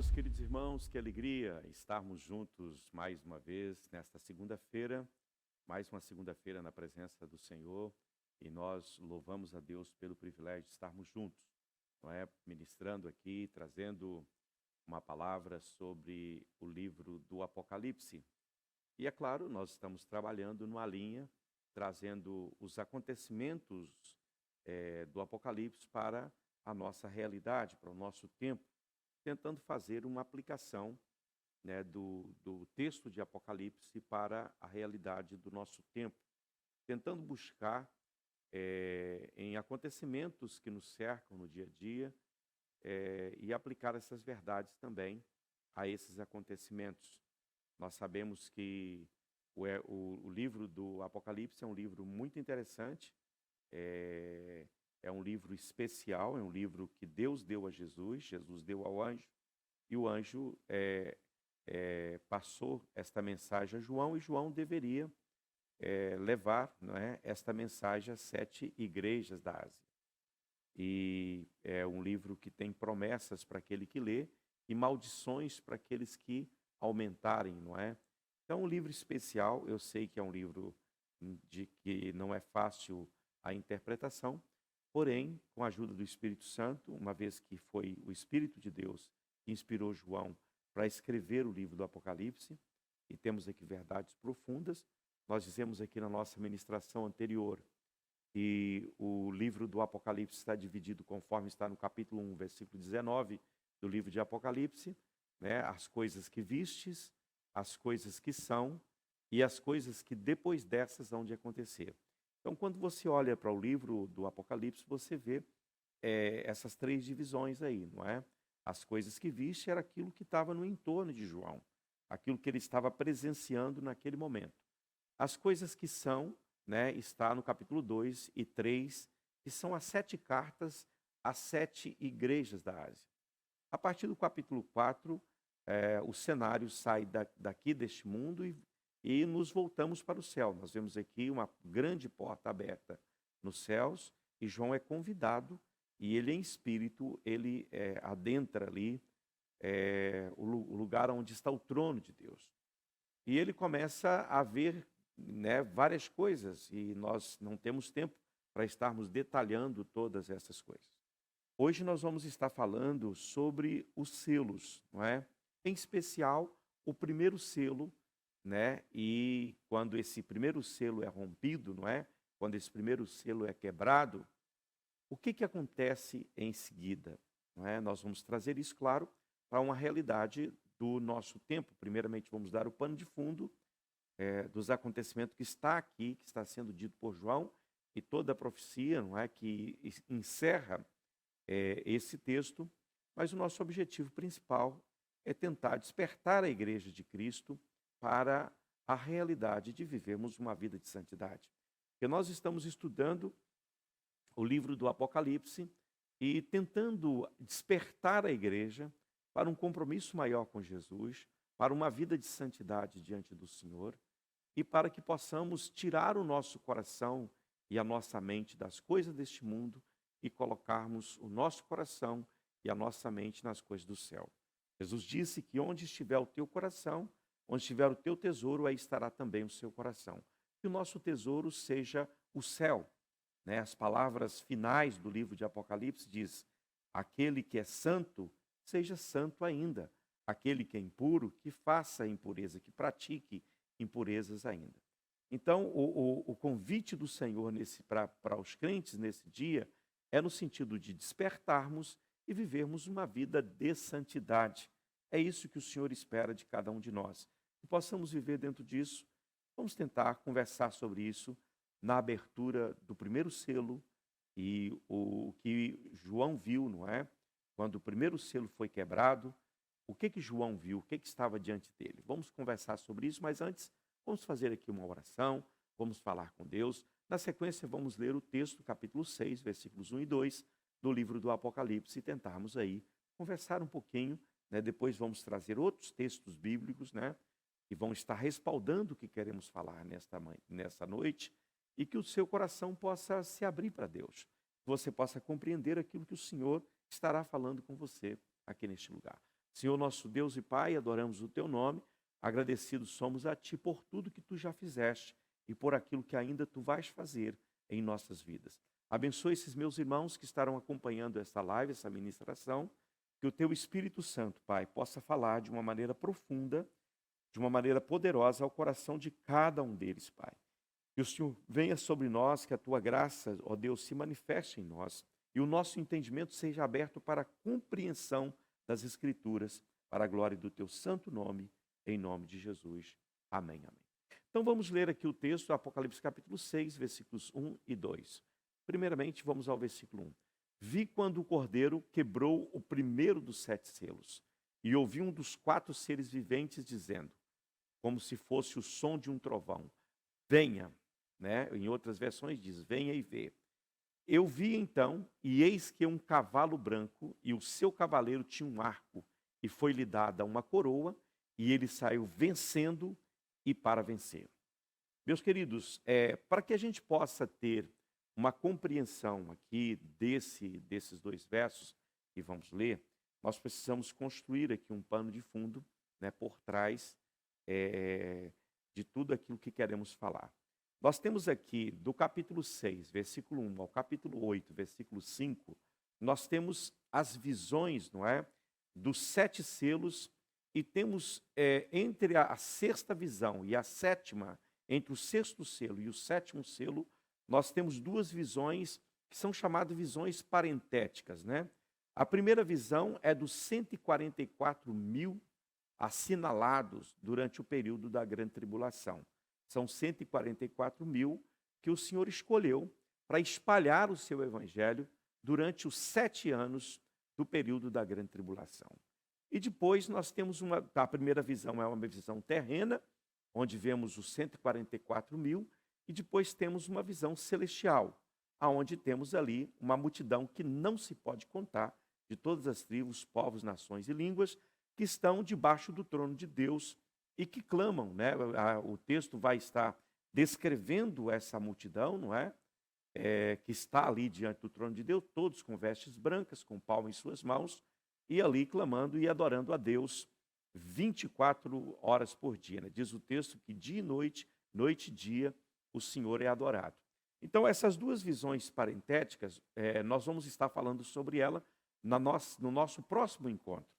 meus queridos irmãos, que alegria estarmos juntos mais uma vez nesta segunda-feira, mais uma segunda-feira na presença do Senhor, e nós louvamos a Deus pelo privilégio de estarmos juntos, não é? Ministrando aqui, trazendo uma palavra sobre o livro do Apocalipse. E é claro, nós estamos trabalhando numa linha, trazendo os acontecimentos do Apocalipse para a nossa realidade, para o nosso tempo, tentando fazer uma aplicação, né, do texto de Apocalipse para a realidade do nosso tempo, tentando buscar em acontecimentos que nos cercam no dia a dia e aplicar essas verdades também a esses acontecimentos. Nós sabemos que o livro do Apocalipse é um livro muito interessante, é um livro especial, é um livro que Deus deu a Jesus, Jesus deu ao anjo, e o anjo passou esta mensagem a João, e João deveria levar, não é, esta mensagem às 7 igrejas da Ásia. E é um livro que tem promessas para aquele que lê e maldições para aqueles que aumentarem, não é? Então, um livro especial, eu sei que é um livro de que não é fácil a interpretação, porém, com a ajuda do Espírito Santo, uma vez que foi o Espírito de Deus que inspirou João para escrever o livro do Apocalipse, e temos aqui verdades profundas. Nós dizemos aqui na nossa ministração anterior que o livro do Apocalipse está dividido conforme está no capítulo 1, versículo 19 do livro de Apocalipse, né? As coisas que vistes, as coisas que são e as coisas que depois dessas hão de acontecer. Então, quando você olha para o livro do Apocalipse, você vê essas três divisões aí, não é? As coisas que viste era aquilo que estava no entorno de João, aquilo que ele estava presenciando naquele momento. As coisas que são, né, está no capítulo 2 e 3, que são as 7 cartas às 7 igrejas da Ásia. A partir do capítulo 4, o cenário sai daqui deste mundo e nos voltamos para o céu. Nós vemos aqui uma grande porta aberta nos céus e João é convidado e ele em espírito, ele adentra ali o lugar onde está o trono de Deus. E ele começa a ver, né, várias coisas e nós não temos tempo para estarmos detalhando todas essas coisas. Hoje nós vamos estar falando sobre os selos, não é? Em especial, o primeiro selo, né? E quando esse primeiro selo é rompido, não é? Quando esse primeiro selo é quebrado, o que acontece em seguida? Não é? Nós vamos trazer isso, claro, para uma realidade do nosso tempo. Primeiramente, vamos dar o pano de fundo dos acontecimentos que está aqui, que está sendo dito por João, e toda a profecia, não é, que encerra esse texto, mas o nosso objetivo principal é tentar despertar a igreja de Cristo para a realidade de vivermos uma vida de santidade. Porque nós estamos estudando o livro do Apocalipse e tentando despertar a igreja para um compromisso maior com Jesus, para uma vida de santidade diante do Senhor e para que possamos tirar o nosso coração e a nossa mente das coisas deste mundo e colocarmos o nosso coração e a nossa mente nas coisas do céu. Jesus disse que onde estiver o teu coração, onde estiver o teu tesouro, aí estará também o seu coração. Que o nosso tesouro seja o céu. Né? As palavras finais do livro de Apocalipse diz: aquele que é santo, seja santo ainda. Aquele que é impuro, que faça impureza, que pratique impurezas ainda. Então, o convite do Senhor para os crentes nesse dia é no sentido de despertarmos e vivermos uma vida de santidade. É isso que o Senhor espera de cada um de nós. Que possamos viver dentro disso. Vamos tentar conversar sobre isso na abertura do primeiro selo e o que João viu, não é? Quando o primeiro selo foi quebrado, o que João viu, o que estava diante dele. Vamos conversar sobre isso, mas antes vamos fazer aqui uma oração, vamos falar com Deus. Na sequência, vamos ler o texto, capítulo 6, versículos 1 e 2, do livro do Apocalipse, e tentarmos aí conversar um pouquinho, né? Depois vamos trazer outros textos bíblicos, né? Que vão estar respaldando o que queremos falar nesta noite, e que o seu coração possa se abrir para Deus, que você possa compreender aquilo que o Senhor estará falando com você aqui neste lugar. Senhor nosso Deus e Pai, adoramos o teu nome, agradecidos somos a ti por tudo que tu já fizeste e por aquilo que ainda tu vais fazer em nossas vidas. Abençoe esses meus irmãos que estarão acompanhando esta live, essa ministração, que o teu Espírito Santo, Pai, possa falar de uma maneira profunda, de uma maneira poderosa ao coração de cada um deles, Pai. Que o Senhor venha sobre nós, que a tua graça, ó Deus, se manifeste em nós e o nosso entendimento seja aberto para a compreensão das Escrituras, para a glória do teu santo nome, em nome de Jesus. Amém, amém. Então vamos ler aqui o texto, Apocalipse capítulo 6, versículos 1 e 2. Primeiramente, vamos ao versículo 1. Vi quando o Cordeiro quebrou o primeiro dos 7 selos, e ouvi um dos 4 seres viventes dizendo, como se fosse o som de um trovão, venha, né? Em outras versões diz, venha e vê. Eu vi então, e eis que um cavalo branco, e o seu cavaleiro tinha um arco, e foi-lhe dada uma coroa, e ele saiu vencendo e para vencer. Meus queridos, para que a gente possa ter uma compreensão aqui desses 2 versos que vamos ler, nós precisamos construir aqui um pano de fundo, né, por trás de tudo aquilo que queremos falar. Nós temos aqui, do capítulo 6, versículo 1 ao capítulo 8, versículo 5, nós temos as visões, não é, dos 7 selos, e temos entre a 6ª visão e a 7ª, entre o 6º selo e o 7º selo, nós temos 2 visões que são chamadas visões parentéticas, né? A primeira visão é dos 144.000 assinalados durante o período da grande tribulação. São 144.000 que o Senhor escolheu para espalhar o seu evangelho durante os 7 anos do período da grande tribulação. E depois nós temos a primeira visão é uma visão terrena, onde vemos os 144.000, e depois temos uma visão celestial, aonde temos ali uma multidão que não se pode contar, de todas as tribos, povos, nações e línguas, que estão debaixo do trono de Deus e que clamam, né? O texto vai estar descrevendo essa multidão, não é? Que está ali diante do trono de Deus, todos com vestes brancas, com palma em suas mãos, e ali clamando e adorando a Deus 24 horas por dia, né? Diz o texto que dia e noite, noite e dia, o Senhor é adorado. Então, essas 2 visões parentéticas, nós vamos estar falando sobre ela no nosso próximo encontro.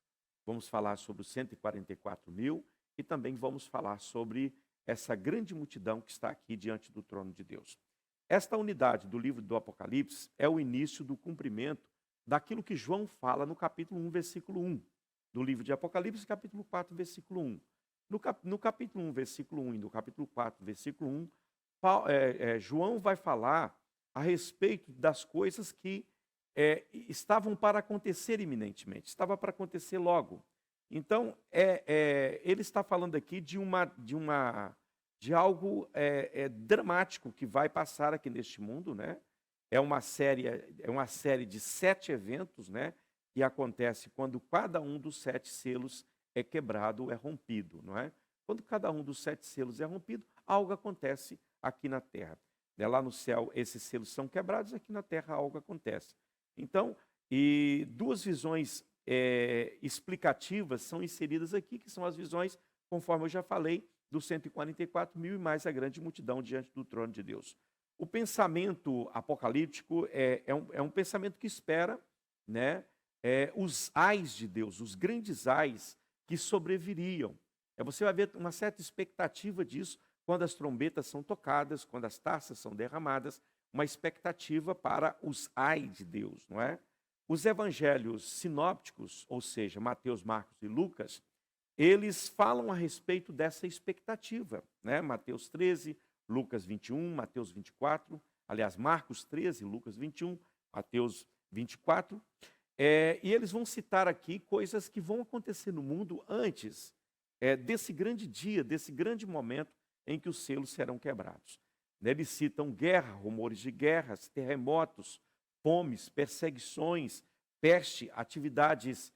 Vamos falar sobre os 144.000 e também vamos falar sobre essa grande multidão que está aqui diante do trono de Deus. Esta unidade do livro do Apocalipse é o início do cumprimento daquilo que João fala no capítulo 1, versículo 1, do livro de Apocalipse, capítulo 4, versículo 1. No capítulo 1, versículo 1 e no capítulo 4, versículo 1, João vai falar a respeito das coisas que estavam para acontecer iminentemente, estava para acontecer logo. Então, ele está falando aqui de algo dramático que vai passar aqui neste mundo, né? É uma série de 7 eventos, né? Que acontece quando cada um dos 7 selos é quebrado, é rompido, não é? Quando cada um dos 7 selos é rompido, algo acontece aqui na terra. Lá no céu, esses selos são quebrados, aqui na terra algo acontece. Então, e 2 visões explicativas são inseridas aqui, que são as visões, conforme eu já falei, dos 144.000 e mais a grande multidão diante do trono de Deus. O pensamento apocalíptico é um pensamento que espera, né, os ais de Deus, os grandes ais que sobreviriam. Você vai ver uma certa expectativa disso quando as trombetas são tocadas, quando as taças são derramadas, uma expectativa para os ais de Deus, não é? Os evangelhos sinópticos, ou seja, Mateus, Marcos e Lucas, eles falam a respeito dessa expectativa, né? Mateus 13, Lucas 21, Mateus 24, aliás, Marcos 13, Lucas 21, Mateus 24, e eles vão citar aqui coisas que vão acontecer no mundo antes desse grande dia, desse grande momento em que os selos serão quebrados. Eles citam guerra, rumores de guerras, terremotos, fomes, perseguições, peste, atividades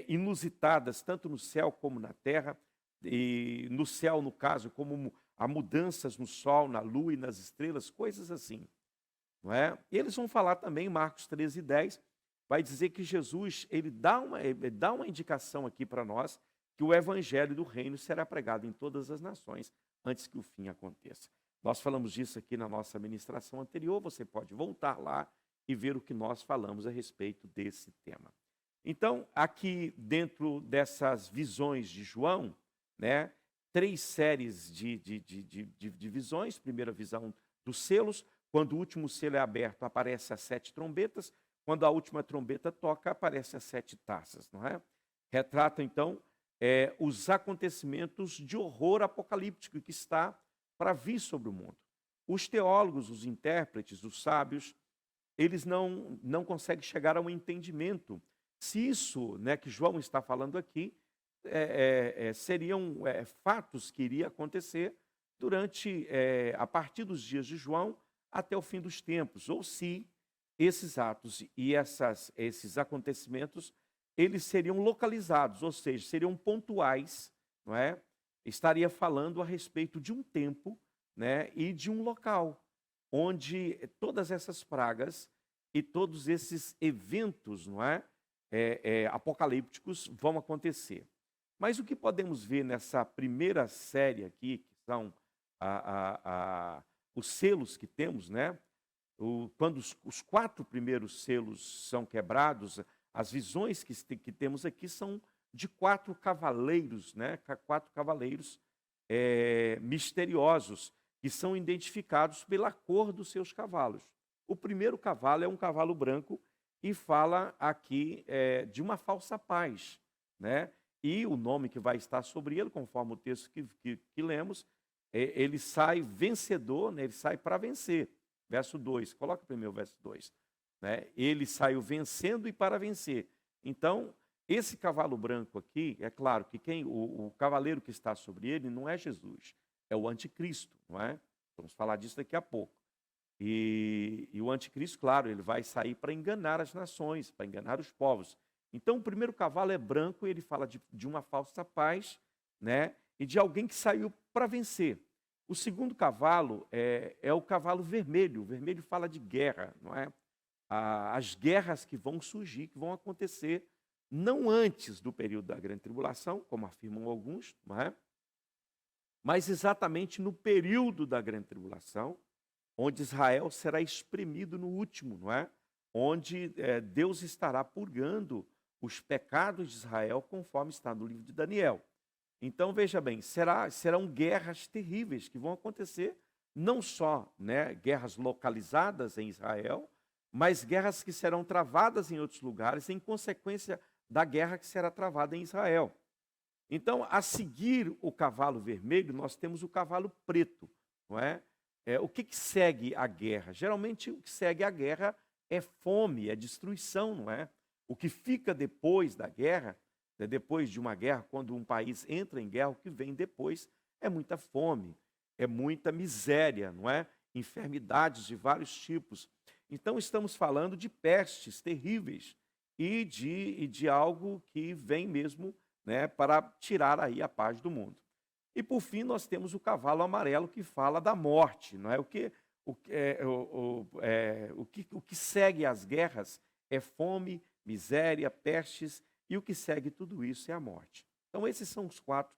inusitadas, tanto no céu como na terra, e no céu, no caso, como há mudanças no sol, na lua e nas estrelas, coisas assim. Não é? E eles vão falar também, em Marcos 13, 10, vai dizer que Jesus ele dá uma indicação aqui para nós que o evangelho do reino será pregado em todas as nações antes que o fim aconteça. Nós falamos disso aqui na nossa ministração anterior, você pode voltar lá e ver o que nós falamos a respeito desse tema. Então, aqui dentro dessas visões de João, né, 3 séries de visões. Primeira visão dos selos, quando o último selo é aberto, aparecem as 7 trombetas, quando a última trombeta toca, aparecem as 7 taças, não é? Retrata, então, os acontecimentos de horror apocalíptico que está para vir sobre o mundo. Os teólogos, os intérpretes, os sábios, eles não conseguem chegar a um entendimento se isso, né, que João está falando aqui seriam fatos que iriam acontecer durante, a partir dos dias de João até o fim dos tempos, ou se esses atos e esses acontecimentos eles seriam localizados, ou seja, seriam pontuais, não é? Estaria falando a respeito de um tempo, né, e de um local onde todas essas pragas e todos esses eventos, não é, apocalípticos vão acontecer. Mas o que podemos ver nessa primeira série aqui, que são os selos que temos, né? Quando os 4 primeiros selos são quebrados, as visões que temos aqui são de 4 cavaleiros, né? 4 cavaleiros misteriosos, que são identificados pela cor dos seus cavalos. O primeiro cavalo é um cavalo branco e fala aqui de uma falsa paz, né? E o nome que vai estar sobre ele, conforme o texto que lemos, ele sai vencedor, né? Ele sai para vencer. Verso 2, coloca primeiro o verso 2. Né? Ele saiu vencendo e para vencer. Então, esse cavalo branco aqui, é claro que o cavaleiro que está sobre ele não é Jesus, é o anticristo, não é? Vamos falar disso daqui a pouco. E o anticristo, claro, ele vai sair para enganar as nações, para enganar os povos. Então, o primeiro cavalo é branco, ele fala de uma falsa paz, né? E de alguém que saiu para vencer. O segundo cavalo é o cavalo vermelho. O vermelho fala de guerra, não é? As guerras que vão surgir, que vão acontecer, não antes do período da grande tribulação, como afirmam alguns, não é? Mas exatamente no período da grande tribulação, onde Israel será exprimido no último, não é? Onde Deus estará purgando os pecados de Israel, conforme está no livro de Daniel. Então, veja bem, serão guerras terríveis que vão acontecer, não só, né, guerras localizadas em Israel, mas guerras que serão travadas em outros lugares, em consequência da guerra que será travada em Israel. Então, a seguir o cavalo vermelho, nós temos o cavalo preto, não é? O que segue a guerra? Geralmente, o que segue a guerra é fome, é destruição, não é? O que fica depois da guerra, depois de uma guerra, quando um país entra em guerra, o que vem depois é muita fome, é muita miséria, não é? Enfermidades de vários tipos. Então, estamos falando de pestes terríveis e de algo que vem mesmo, né, para tirar aí a paz do mundo. E, por fim, nós temos o cavalo amarelo que fala da morte, não é? O que segue as guerras é fome, miséria, pestes, e o que segue tudo isso é a morte. Então, esses são os 4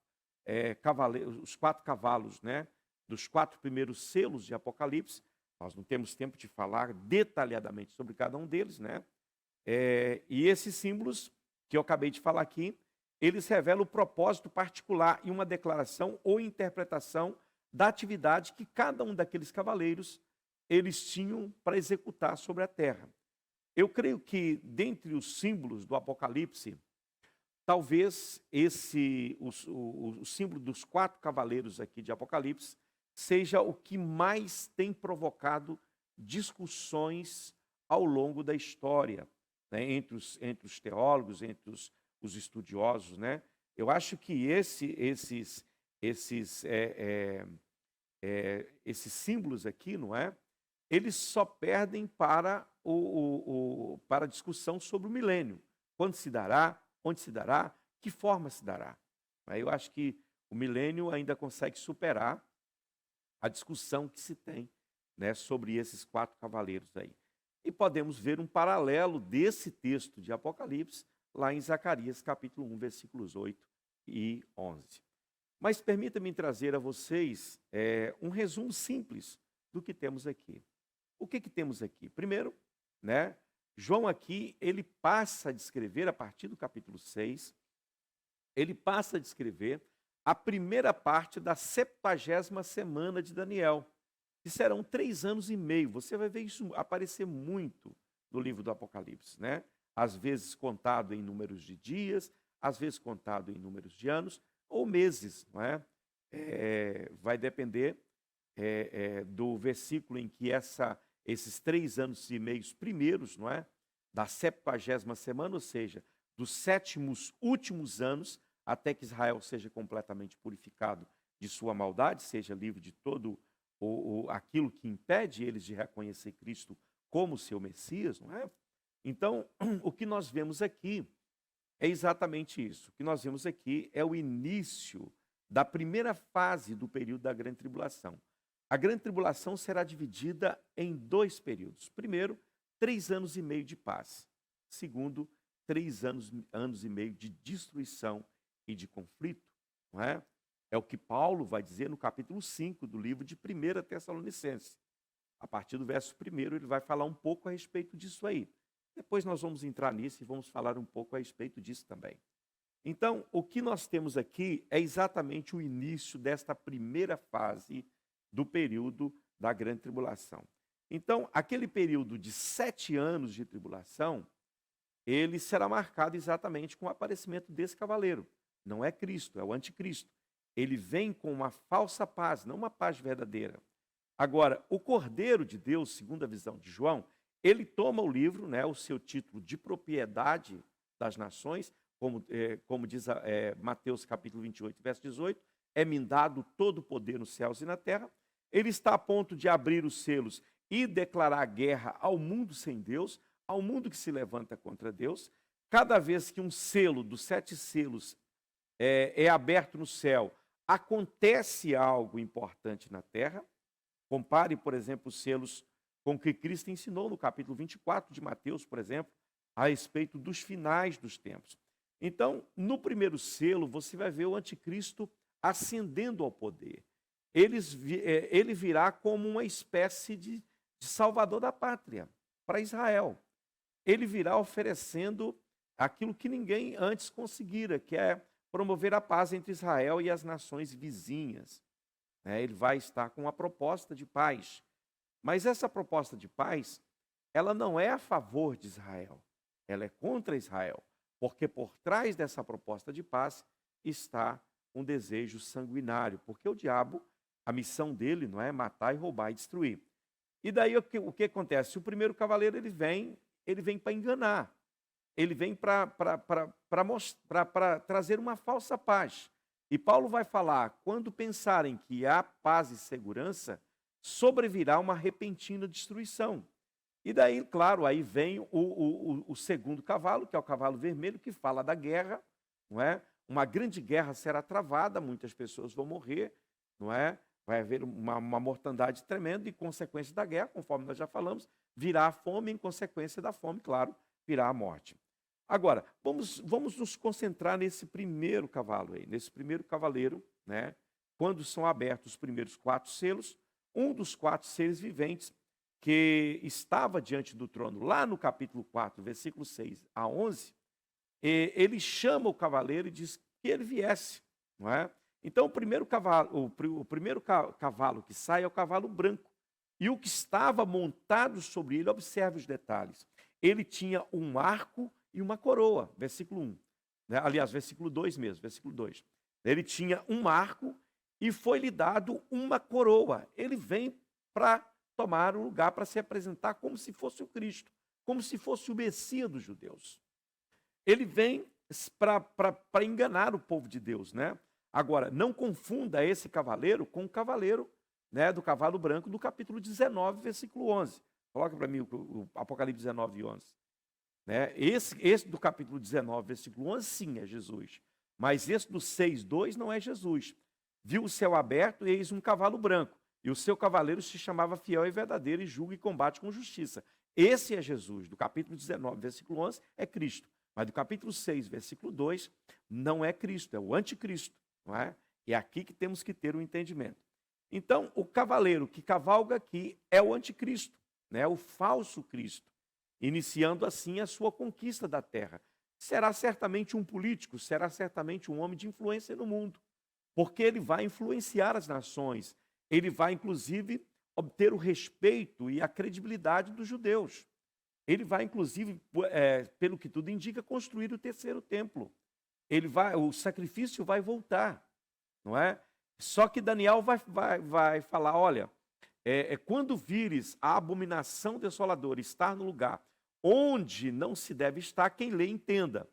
cavalos, né, dos 4 primeiros selos de Apocalipse. Nós não temos tempo de falar detalhadamente sobre cada um deles, né? E esses símbolos que eu acabei de falar aqui, eles revelam o propósito particular e uma declaração ou interpretação da atividade que cada um daqueles cavaleiros eles tinham para executar sobre a terra. Eu creio que, dentre os símbolos do Apocalipse, talvez o símbolo dos 4 cavaleiros aqui de Apocalipse seja o que mais tem provocado discussões ao longo da história, né, entre os teólogos, entre os estudiosos, né? Eu acho que esses símbolos aqui, não é? Eles só perdem para para a discussão sobre o milênio. Quando se dará, onde se dará, que forma se dará. Eu acho que o milênio ainda consegue superar a discussão que se tem, né, sobre esses 4 cavaleiros aí. E podemos ver um paralelo desse texto de Apocalipse lá em Zacarias, capítulo 1, versículos 8 e 11. Mas permita-me trazer a vocês um resumo simples do que temos aqui. O que temos aqui? Primeiro, né, João aqui, ele passa a descrever, a partir do capítulo 6, ele passa a descrever a primeira parte da 70ª semana de Daniel, que serão 3 anos e meio. Você vai ver isso aparecer muito no livro do Apocalipse, né? Às vezes contado em números de dias, às vezes contado em números de anos ou meses, não é? Vai depender do versículo em que esses 3 anos e meios primeiros, não é? Da 70ª semana, ou seja, dos 7º últimos anos, até que Israel seja completamente purificado de sua maldade, seja livre de todo aquilo que impede eles de reconhecer Cristo como seu Messias, não é? Então, o que nós vemos aqui é exatamente isso. O que nós vemos aqui é o início da primeira fase do período da Grande Tribulação. A Grande Tribulação será dividida em 2 períodos. Primeiro, 3 anos e meio de paz. Segundo, 3 anos e meio de destruição e de conflito. Não é? É o que Paulo vai dizer no capítulo 5 do livro de 1 Tessalonicenses. A partir do verso 1, ele vai falar um pouco a respeito disso aí. Depois nós vamos entrar nisso e vamos falar um pouco a respeito disso também. Então, o que nós temos aqui é exatamente o início desta primeira fase do período da Grande Tribulação. Então, aquele período de 7 anos de tribulação, ele será marcado exatamente com o aparecimento desse cavaleiro. Não é Cristo, é o anticristo. Ele vem com uma falsa paz, não uma paz verdadeira. Agora, o Cordeiro de Deus, segundo a visão de João, ele toma o livro, né, o seu título de propriedade das nações, como diz Mateus capítulo 28, verso 18, é-me dado todo o poder nos céus e na terra. Ele está a ponto de abrir os selos e declarar guerra ao mundo sem Deus, ao mundo que se levanta contra Deus. Cada vez que um selo dos 7 selos é aberto no céu, acontece algo importante na terra. Compare, por exemplo, os selos com que Cristo ensinou no capítulo 24 de Mateus, por exemplo, a respeito dos finais dos tempos. Então, no primeiro selo, você vai ver o anticristo ascendendo ao poder. Ele virá como uma espécie de salvador da pátria para Israel. Ele virá oferecendo aquilo que ninguém antes conseguira, que é promover a paz entre Israel e as nações vizinhas. Ele vai estar com uma proposta de paz. Mas essa proposta de paz, ela não é a favor de Israel, ela é contra Israel, porque por trás dessa proposta de paz está um desejo sanguinário, porque o diabo, a missão dele não é matar, e roubar e destruir. E daí o que acontece? O primeiro cavaleiro ele vem para enganar, ele vem para trazer uma falsa paz. E Paulo vai falar, quando pensarem que há paz e segurança, sobrevirá uma repentina destruição. E daí, claro, aí vem o segundo cavalo, que é o cavalo vermelho, que fala da guerra, não é? Uma grande guerra será travada, muitas pessoas vão morrer, não é? Vai haver uma mortandade tremenda e, consequência da guerra, conforme nós já falamos, virá a fome, em consequência da fome, claro, virá a morte. Agora, vamos nos concentrar nesse primeiro cavalo aí, nesse primeiro cavaleiro, né? Quando são abertos os primeiros 4 selos, um dos 4 seres viventes que estava diante do trono, lá no capítulo 4, versículo 6 a 11, ele chama o cavaleiro e diz que ele viesse, não é? Então, o primeiro cavalo que sai é o cavalo branco. E o que estava montado sobre ele, observe os detalhes, ele tinha um arco e uma coroa, versículo 1. Né? Aliás, versículo 2 mesmo, versículo 2. Ele tinha um arco e foi-lhe dado uma coroa. Ele vem para tomar o lugar, para se apresentar como se fosse o Cristo, como se fosse o Messias dos judeus. Ele vem para enganar o povo de Deus, né? Agora, não confunda esse cavaleiro com o cavaleiro, né, do cavalo branco do capítulo 19, versículo 11. Coloca para mim o Apocalipse 19 e 11. Né? Esse do capítulo 19, versículo 11, sim, é Jesus. Mas esse do 6, 2 não é Jesus. Viu o céu aberto e eis um cavalo branco. E o seu cavaleiro se chamava Fiel e Verdadeiro e julga e combate com justiça. esse é Jesus. Do capítulo 19, versículo 11, é Cristo. Mas do capítulo 6, versículo 2, não é Cristo, é o anticristo. Não é? É aqui que temos que ter o entendimento. Então, o cavaleiro que cavalga aqui é o anticristo, né? O falso Cristo, iniciando assim a sua conquista da terra. Será certamente um político, será certamente um homem de influência no mundo, porque ele vai influenciar as nações, ele vai, inclusive, obter o respeito e a credibilidade dos judeus. Ele vai, inclusive, pelo que tudo indica, construir o terceiro templo. O sacrifício vai voltar, não é? Só que Daniel vai falar, olha, quando vires a abominação desoladora estar no lugar onde não se deve estar, quem lê entenda.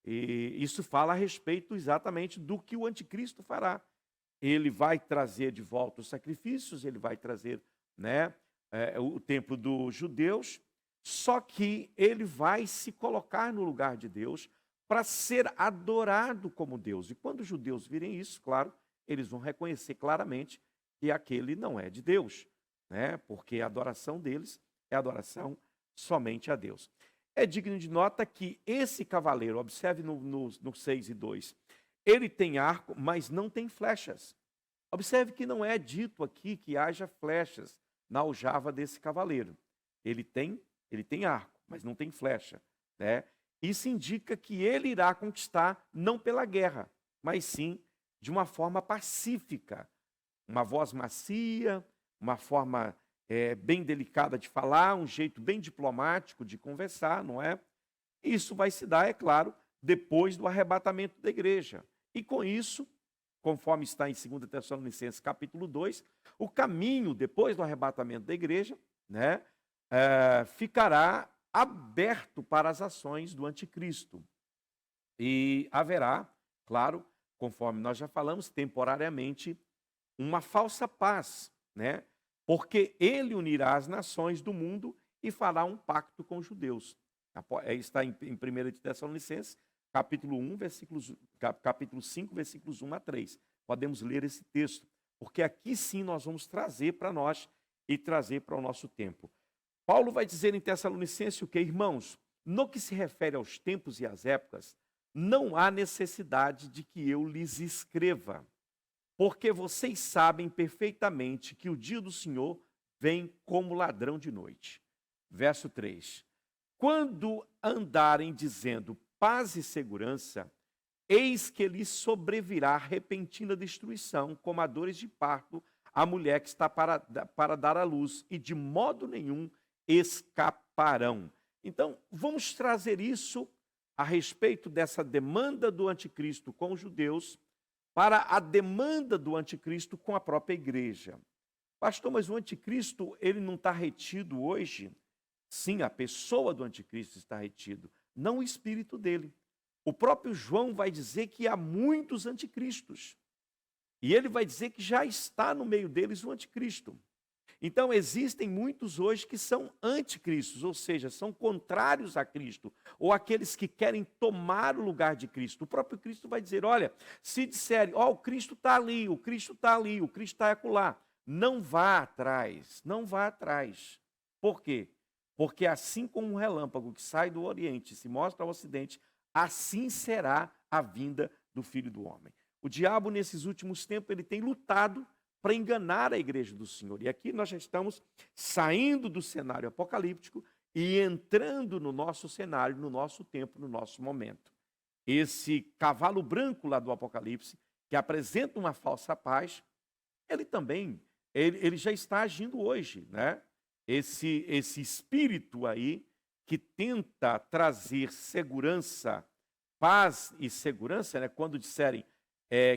E isso fala a respeito exatamente do que o anticristo fará. Ele vai trazer de volta os sacrifícios, ele vai trazer, né, o templo dos judeus, só que ele vai se colocar no lugar de Deus para ser adorado como Deus. E quando os judeus virem isso, claro, eles vão reconhecer claramente que aquele não é de Deus, né? Porque a adoração deles é adoração somente a Deus. É digno de nota que esse cavaleiro, observe no 6 e 2, ele tem arco, mas não tem flechas. Observe que não é dito aqui que haja flechas na aljava desse cavaleiro. Ele tem arco, mas não tem flecha, né? Isso indica que ele irá conquistar não pela guerra, mas sim de uma forma pacífica, uma voz macia, uma forma bem delicada de falar, um jeito bem diplomático de conversar, não é? Isso vai se dar, é claro, depois do arrebatamento da igreja. E com isso, conforme está em 2 Tessalonicenses capítulo 2, o caminho depois do arrebatamento da igreja, né, ficará aberto para as ações do anticristo. E haverá, claro, conforme nós já falamos, temporariamente, uma falsa paz, né? Porque ele unirá as nações do mundo e fará um pacto com os judeus. Está em 1 Tessalonicenses, capítulo 5, versículos 1 a 3. Podemos ler esse texto, porque aqui sim nós vamos trazer para nós e trazer para o nosso tempo. Paulo vai dizer em Tessalonicenses o que, irmãos? No que se refere aos tempos e às épocas, não há necessidade de que eu lhes escreva, porque vocês sabem perfeitamente que o dia do Senhor vem como ladrão de noite. Verso 3. Quando andarem dizendo paz e segurança, eis que lhes sobrevirá repentina destruição, como a dores de parto, a mulher que está para dar à luz, e de modo nenhum escaparão. Então, vamos trazer isso a respeito dessa demanda do anticristo com os judeus para a demanda do anticristo com a própria igreja. Pastor, mas o anticristo, ele não está retido hoje? Sim, a pessoa do anticristo está retido, não o espírito dele. O próprio João vai dizer que há muitos anticristos. E ele vai dizer que já está no meio deles o anticristo. Então, existem muitos hoje que são anticristos, ou seja, são contrários a Cristo, ou aqueles que querem tomar o lugar de Cristo. O próprio Cristo vai dizer, olha, se disserem, o Cristo está ali, o Cristo está ali, o Cristo está acolá, não vá atrás, não vá atrás. Por quê? Porque assim como um relâmpago que sai do Oriente e se mostra ao Ocidente, assim será a vinda do Filho do Homem. O diabo, nesses últimos tempos, ele tem lutado para enganar a igreja do Senhor. E aqui nós já estamos saindo do cenário apocalíptico e entrando no nosso cenário, no nosso tempo, no nosso momento. Esse cavalo branco lá do Apocalipse, que apresenta uma falsa paz, ele já está agindo hoje, né? Esse espírito aí que tenta trazer segurança, paz e segurança, né? Quando disserem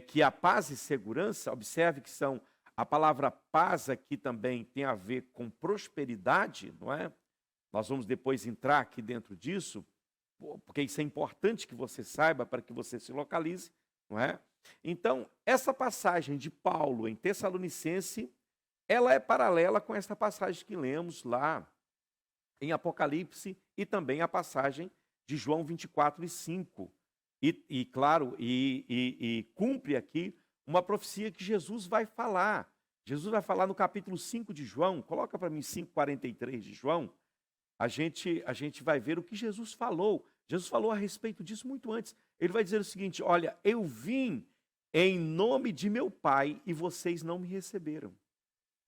que a paz e segurança, observe que a palavra paz aqui também tem a ver com prosperidade, não é? Nós vamos depois entrar aqui dentro disso, porque isso é importante que você saiba para que você se localize, não é? Então, essa passagem de Paulo em Tessalonicense, ela é paralela com essa passagem que lemos lá em Apocalipse e também a passagem de João 24 e 5. E claro, cumpre aqui uma profecia que Jesus vai falar. Jesus vai falar no capítulo 5 de João, coloca para mim 5:43 de João. a gente vai ver o que Jesus falou. Jesus falou a respeito disso muito antes. Ele vai dizer o seguinte: olha, eu vim em nome de meu Pai e vocês não me receberam.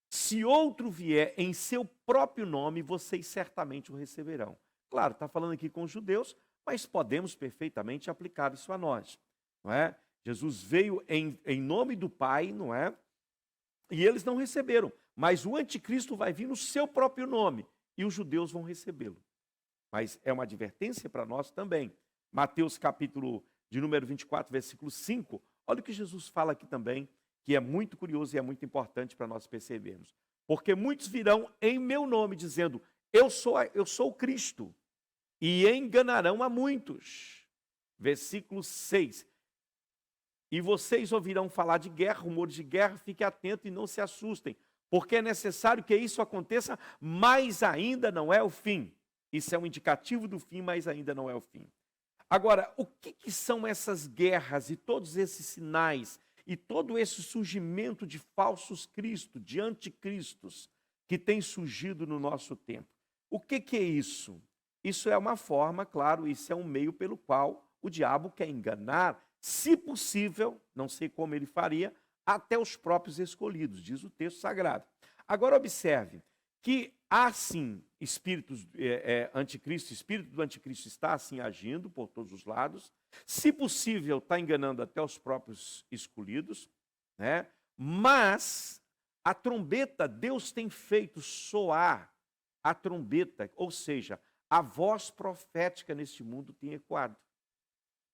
Se outro vier em seu próprio nome, vocês certamente o receberão. Claro, está falando aqui com os judeus, mas podemos perfeitamente aplicar isso a nós, não é? Jesus veio em nome do Pai, não é? E eles não receberam, mas o anticristo vai vir no seu próprio nome e os judeus vão recebê-lo. Mas é uma advertência para nós também. Mateus capítulo de número 24, versículo 5, olha o que Jesus fala aqui também, que é muito curioso e é muito importante para nós percebermos. Porque muitos virão em meu nome dizendo, eu sou o Cristo, e enganarão a muitos. Versículo 6. E vocês ouvirão falar de guerra, rumores de guerra, fiquem atentos e não se assustem, porque é necessário que isso aconteça, mas ainda não é o fim. Isso é um indicativo do fim, mas ainda não é o fim. Agora, o que são essas guerras e todos esses sinais e todo esse surgimento de falsos cristos, de anticristos, que tem surgido no nosso tempo? O que é isso? Isso é uma forma, claro, isso é um meio pelo qual o diabo quer enganar, se possível, não sei como ele faria, até os próprios escolhidos, diz o texto sagrado. Agora observe que há sim espíritos anticristo, o espírito do anticristo está assim agindo por todos os lados, se possível está enganando até os próprios escolhidos, né? Mas a trombeta, Deus tem feito soar a trombeta, ou seja, a voz profética neste mundo tem ecoado.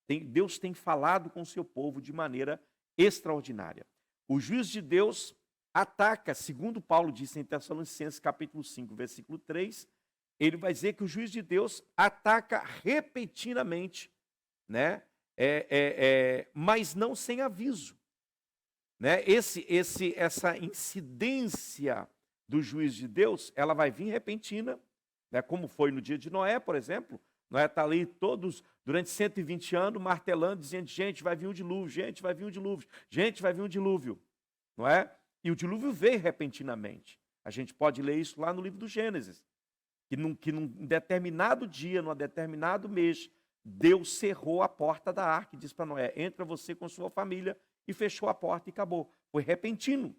Deus tem falado com o seu povo de maneira extraordinária. O juiz de Deus ataca, segundo Paulo disse em Tessalonicenses capítulo 5, versículo 3, ele vai dizer que o juiz de Deus ataca repentinamente, né? Mas não sem aviso. Né? Essa incidência do juiz de Deus, ela vai vir repentina, né? Como foi no dia de Noé, por exemplo. Noé está ali todos, durante 120 anos, martelando, dizendo, gente, vai vir um dilúvio, gente, vai vir um dilúvio, gente, vai vir um dilúvio. Não é? E o dilúvio veio repentinamente. A gente pode ler isso lá no livro do Gênesis. Que num determinado dia, num determinado mês, Deus cerrou a porta da arca e disse para Noé, entra você com sua família, e fechou a porta e acabou. Foi repentino.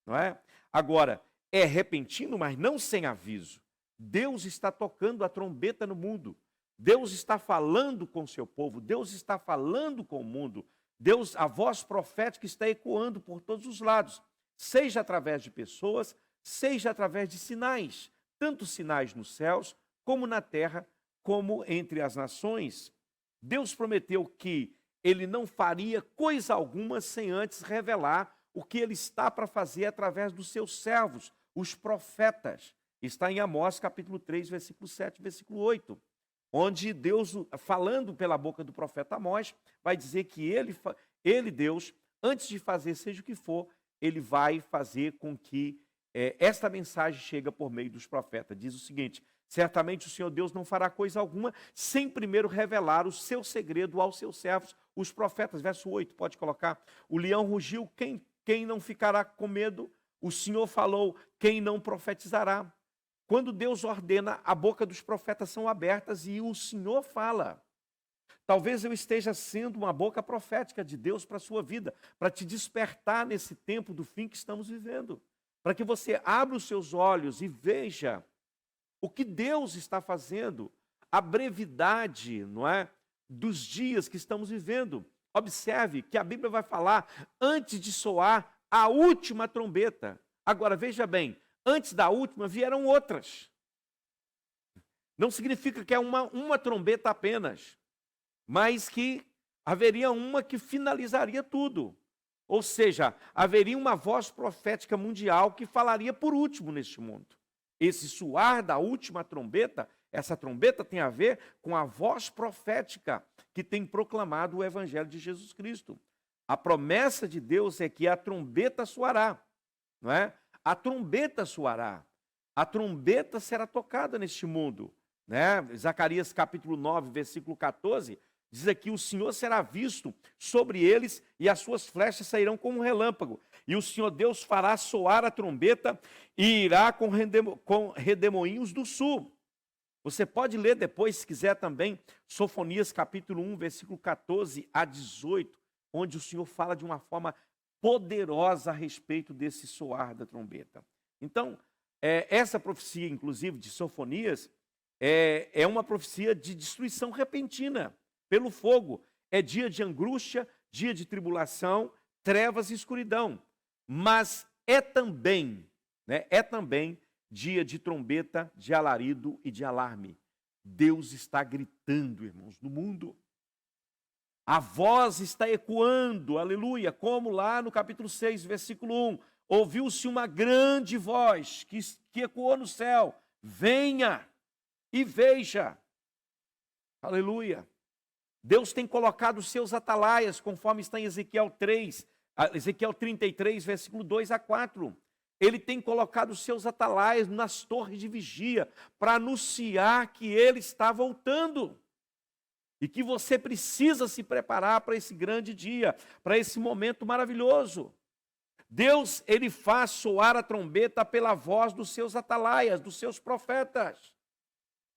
Não é? Agora, é repentino, mas não sem aviso. Deus está tocando a trombeta no mundo. Deus está falando com o seu povo, Deus está falando com o mundo. Deus, a voz profética está ecoando por todos os lados, seja através de pessoas, seja através de sinais, tanto sinais nos céus, como na terra, como entre as nações. Deus prometeu que ele não faria coisa alguma sem antes revelar o que ele está para fazer através dos seus servos, os profetas. Está em Amós capítulo 3, versículo 7, versículo 8. Onde Deus, falando pela boca do profeta Amós, vai dizer que ele, Deus, antes de fazer seja o que for, ele vai fazer com que esta mensagem chegue por meio dos profetas. Diz o seguinte, certamente o Senhor Deus não fará coisa alguma sem primeiro revelar o seu segredo aos seus servos, os profetas. Verso 8, pode colocar. O leão rugiu, quem não ficará com medo? O Senhor falou, quem não profetizará? Quando Deus ordena, a boca dos profetas são abertas e o Senhor fala. Talvez eu esteja sendo uma boca profética de Deus para a sua vida, para te despertar nesse tempo do fim que estamos vivendo. Para que você abra os seus olhos e veja o que Deus está fazendo, a brevidade, não é, dos dias que estamos vivendo. Observe que a Bíblia vai falar antes de soar a última trombeta. Agora, veja bem, antes da última vieram outras. Não significa que é uma trombeta apenas, mas que haveria uma que finalizaria tudo. Ou seja, haveria uma voz profética mundial que falaria por último neste mundo. Esse soar da última trombeta, essa trombeta tem a ver com a voz profética que tem proclamado o Evangelho de Jesus Cristo. A promessa de Deus é que a trombeta soará, não é? A trombeta soará, a trombeta será tocada neste mundo. Né? Zacarias capítulo 9, versículo 14, diz aqui, o Senhor será visto sobre eles e as suas flechas sairão como um relâmpago. E o Senhor Deus fará soar a trombeta e irá com redemoinhos do sul. Você pode ler depois, se quiser também, Sofonias capítulo 1, versículo 14 a 18, onde o Senhor fala de uma forma poderosa a respeito desse soar da trombeta. Então, essa profecia, inclusive, de Sofonias, é uma profecia de destruição repentina pelo fogo. É dia de angústia, dia de tribulação, trevas e escuridão. Mas é também dia de trombeta, de alarido e de alarme. Deus está gritando, irmãos, no mundo. A voz está ecoando, aleluia, como lá no capítulo 6, versículo 1. Ouviu-se uma grande voz que ecoou no céu. Venha e veja. Aleluia. Deus tem colocado os seus atalaias, conforme está em Ezequiel 33, versículo 2 a 4. Ele tem colocado os seus atalaias nas torres de vigia para anunciar que ele está voltando. E que você precisa se preparar para esse grande dia, para esse momento maravilhoso. Deus, ele faz soar a trombeta pela voz dos seus atalaias, dos seus profetas.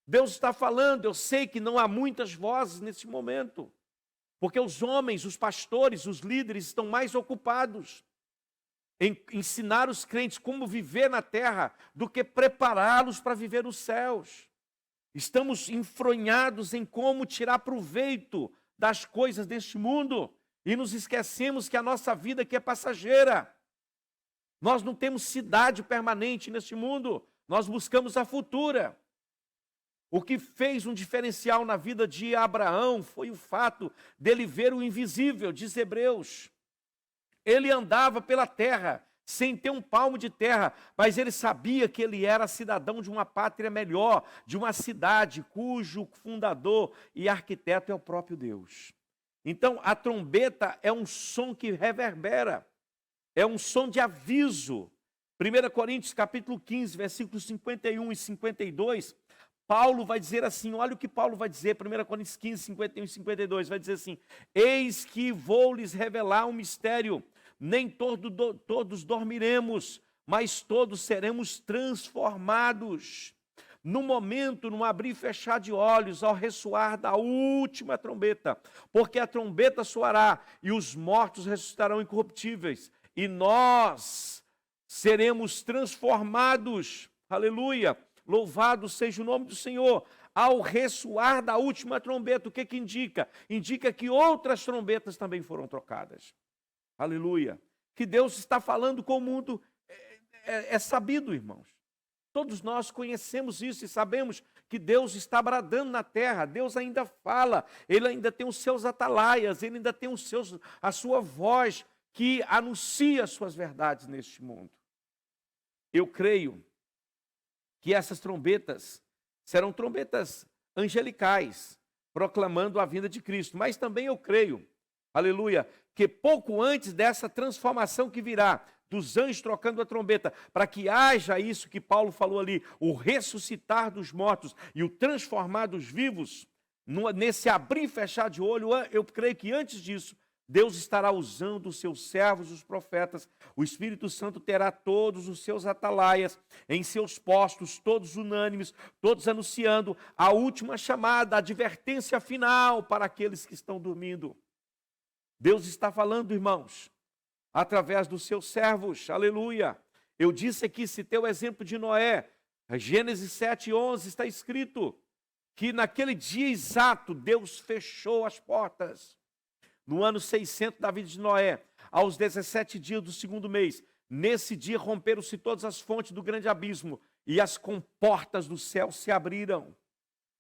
Deus está falando, eu sei que não há muitas vozes nesse momento, porque os homens, os pastores, os líderes estão mais ocupados em ensinar os crentes como viver na terra do que prepará-los para viver nos céus. Estamos enfronhados em como tirar proveito das coisas deste mundo e nos esquecemos que a nossa vida aqui é passageira. Nós não temos cidade permanente neste mundo, nós buscamos a futura. O que fez um diferencial na vida de Abraão foi o fato dele ver o invisível, diz Hebreus. Ele andava pela terra, sem ter um palmo de terra, mas ele sabia que ele era cidadão de uma pátria melhor, de uma cidade cujo fundador e arquiteto é o próprio Deus. Então, a trombeta é um som que reverbera, é um som de aviso. 1 Coríntios capítulo 15, versículos 51 e 52, Paulo vai dizer assim, olha o que Paulo vai dizer, 1 Coríntios 15, 51 e 52, vai dizer assim, eis que vou lhes revelar um mistério, nem todos dormiremos, mas todos seremos transformados. No momento, num abrir e fechar de olhos, ao ressoar da última trombeta, porque a trombeta soará e os mortos ressuscitarão incorruptíveis, e nós seremos transformados, aleluia, louvado seja o nome do Senhor. Ao ressoar da última trombeta, o que que indica? Indica que outras trombetas também foram trocadas. Aleluia. Que Deus está falando com o mundo é sabido, irmãos. Todos nós conhecemos isso e sabemos que Deus está bradando na terra. Deus ainda fala, Ele ainda tem os seus atalaias, Ele ainda tem a sua voz que anuncia as suas verdades neste mundo. Eu creio que essas trombetas serão trombetas angelicais, proclamando a vinda de Cristo. Mas também eu creio, aleluia, que pouco antes dessa transformação que virá, dos anjos trocando a trombeta, para que haja isso que Paulo falou ali, o ressuscitar dos mortos e o transformar dos vivos, nesse abrir e fechar de olho, eu creio que antes disso, Deus estará usando os seus servos, os profetas, o Espírito Santo terá todos os seus atalaias em seus postos, todos unânimes, todos anunciando a última chamada, a advertência final para aqueles que estão dormindo. Deus está falando, irmãos, através dos seus servos, aleluia. Eu disse aqui, citei o exemplo de Noé, Gênesis 7:11 está escrito que naquele dia exato Deus fechou as portas. No ano 600 da vida de Noé, aos 17 dias do segundo mês, nesse dia romperam-se todas as fontes do grande abismo e as comportas do céu se abriram.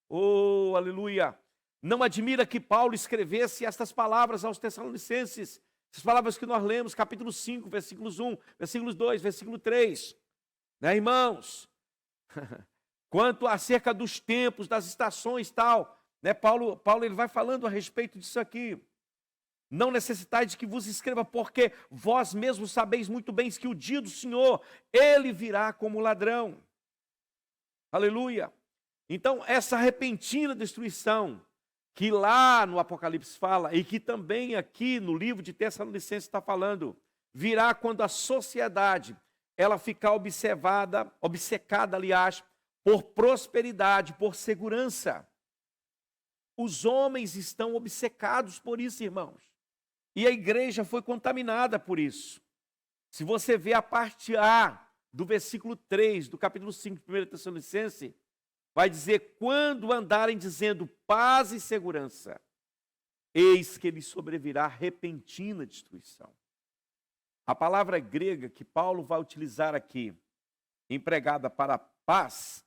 Oh, aleluia! Não admira que Paulo escrevesse estas palavras aos Tessalonicenses, essas palavras que nós lemos, capítulo 5, versículos 1, versículos 2, versículo 3. Né, irmãos? Quanto acerca dos tempos, das estações e tal, né, Paulo ele vai falando a respeito disso aqui. Não necessitais de que vos escreva, porque vós mesmos sabeis muito bem que o dia do Senhor, Ele virá como ladrão. Aleluia. Então, essa repentina destruição, que lá no Apocalipse fala, e que também aqui no livro de Tessalonicenses está falando, virá quando a sociedade, ela ficar obcecada, aliás, por prosperidade, por segurança. Os homens estão obcecados por isso, irmãos. E a igreja foi contaminada por isso. Se você vê a parte A do versículo 3 do capítulo 5 de 1 Tessalonicenses, vai dizer: quando andarem dizendo paz e segurança, eis que lhes sobrevirá repentina destruição. A palavra grega que Paulo vai utilizar aqui, empregada para paz,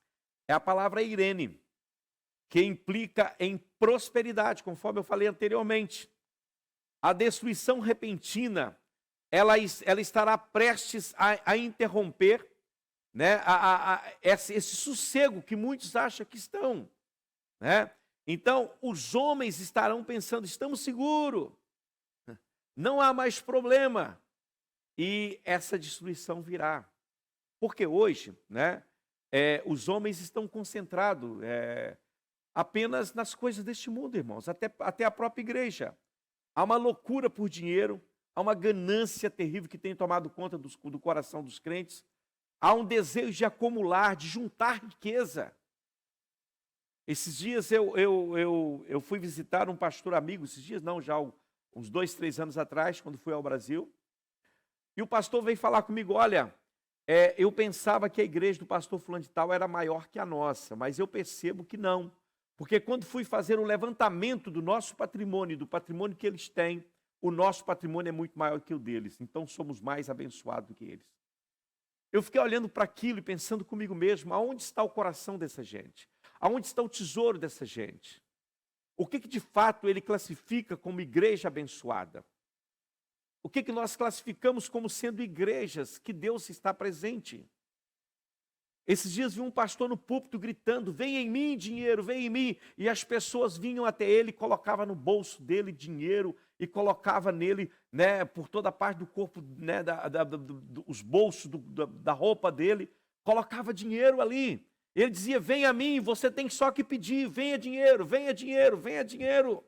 é a palavra eirene, que implica em prosperidade, conforme eu falei anteriormente. A destruição repentina, ela estará prestes a interromper, né, esse sossego que muitos acham que estão, né? Então, os homens estarão pensando: estamos seguros, não há mais problema, e essa destruição virá. Porque hoje, né, os homens estão concentrados apenas nas coisas deste mundo, irmãos, até a própria igreja. Há uma loucura por dinheiro, há uma ganância terrível que tem tomado conta do coração dos crentes, há um desejo de acumular, de juntar riqueza. Esses dias eu fui visitar um pastor amigo, esses dias não, já uns 2, 3 anos atrás, quando fui ao Brasil, e o pastor veio falar comigo: olha, eu pensava que a igreja do pastor fulano de tal era maior que a nossa, mas eu percebo que não. Porque quando fui fazer o levantamento do nosso patrimônio, do patrimônio que eles têm, o nosso patrimônio é muito maior que o deles. Então somos mais abençoados do que eles. Eu fiquei olhando para aquilo e pensando comigo mesmo: aonde está o coração dessa gente? Aonde está o tesouro dessa gente? O que de fato ele classifica como igreja abençoada? O que nós classificamos como sendo igrejas que Deus está presente? Esses dias vi um pastor no púlpito gritando: vem em mim dinheiro, vem em mim. E as pessoas vinham até ele, colocavam no bolso dele dinheiro e colocava nele, né, por toda a parte do corpo, né, os bolsos da roupa dele, colocava dinheiro ali. Ele dizia: vem a mim, você tem só que pedir, venha dinheiro, venha dinheiro, venha dinheiro.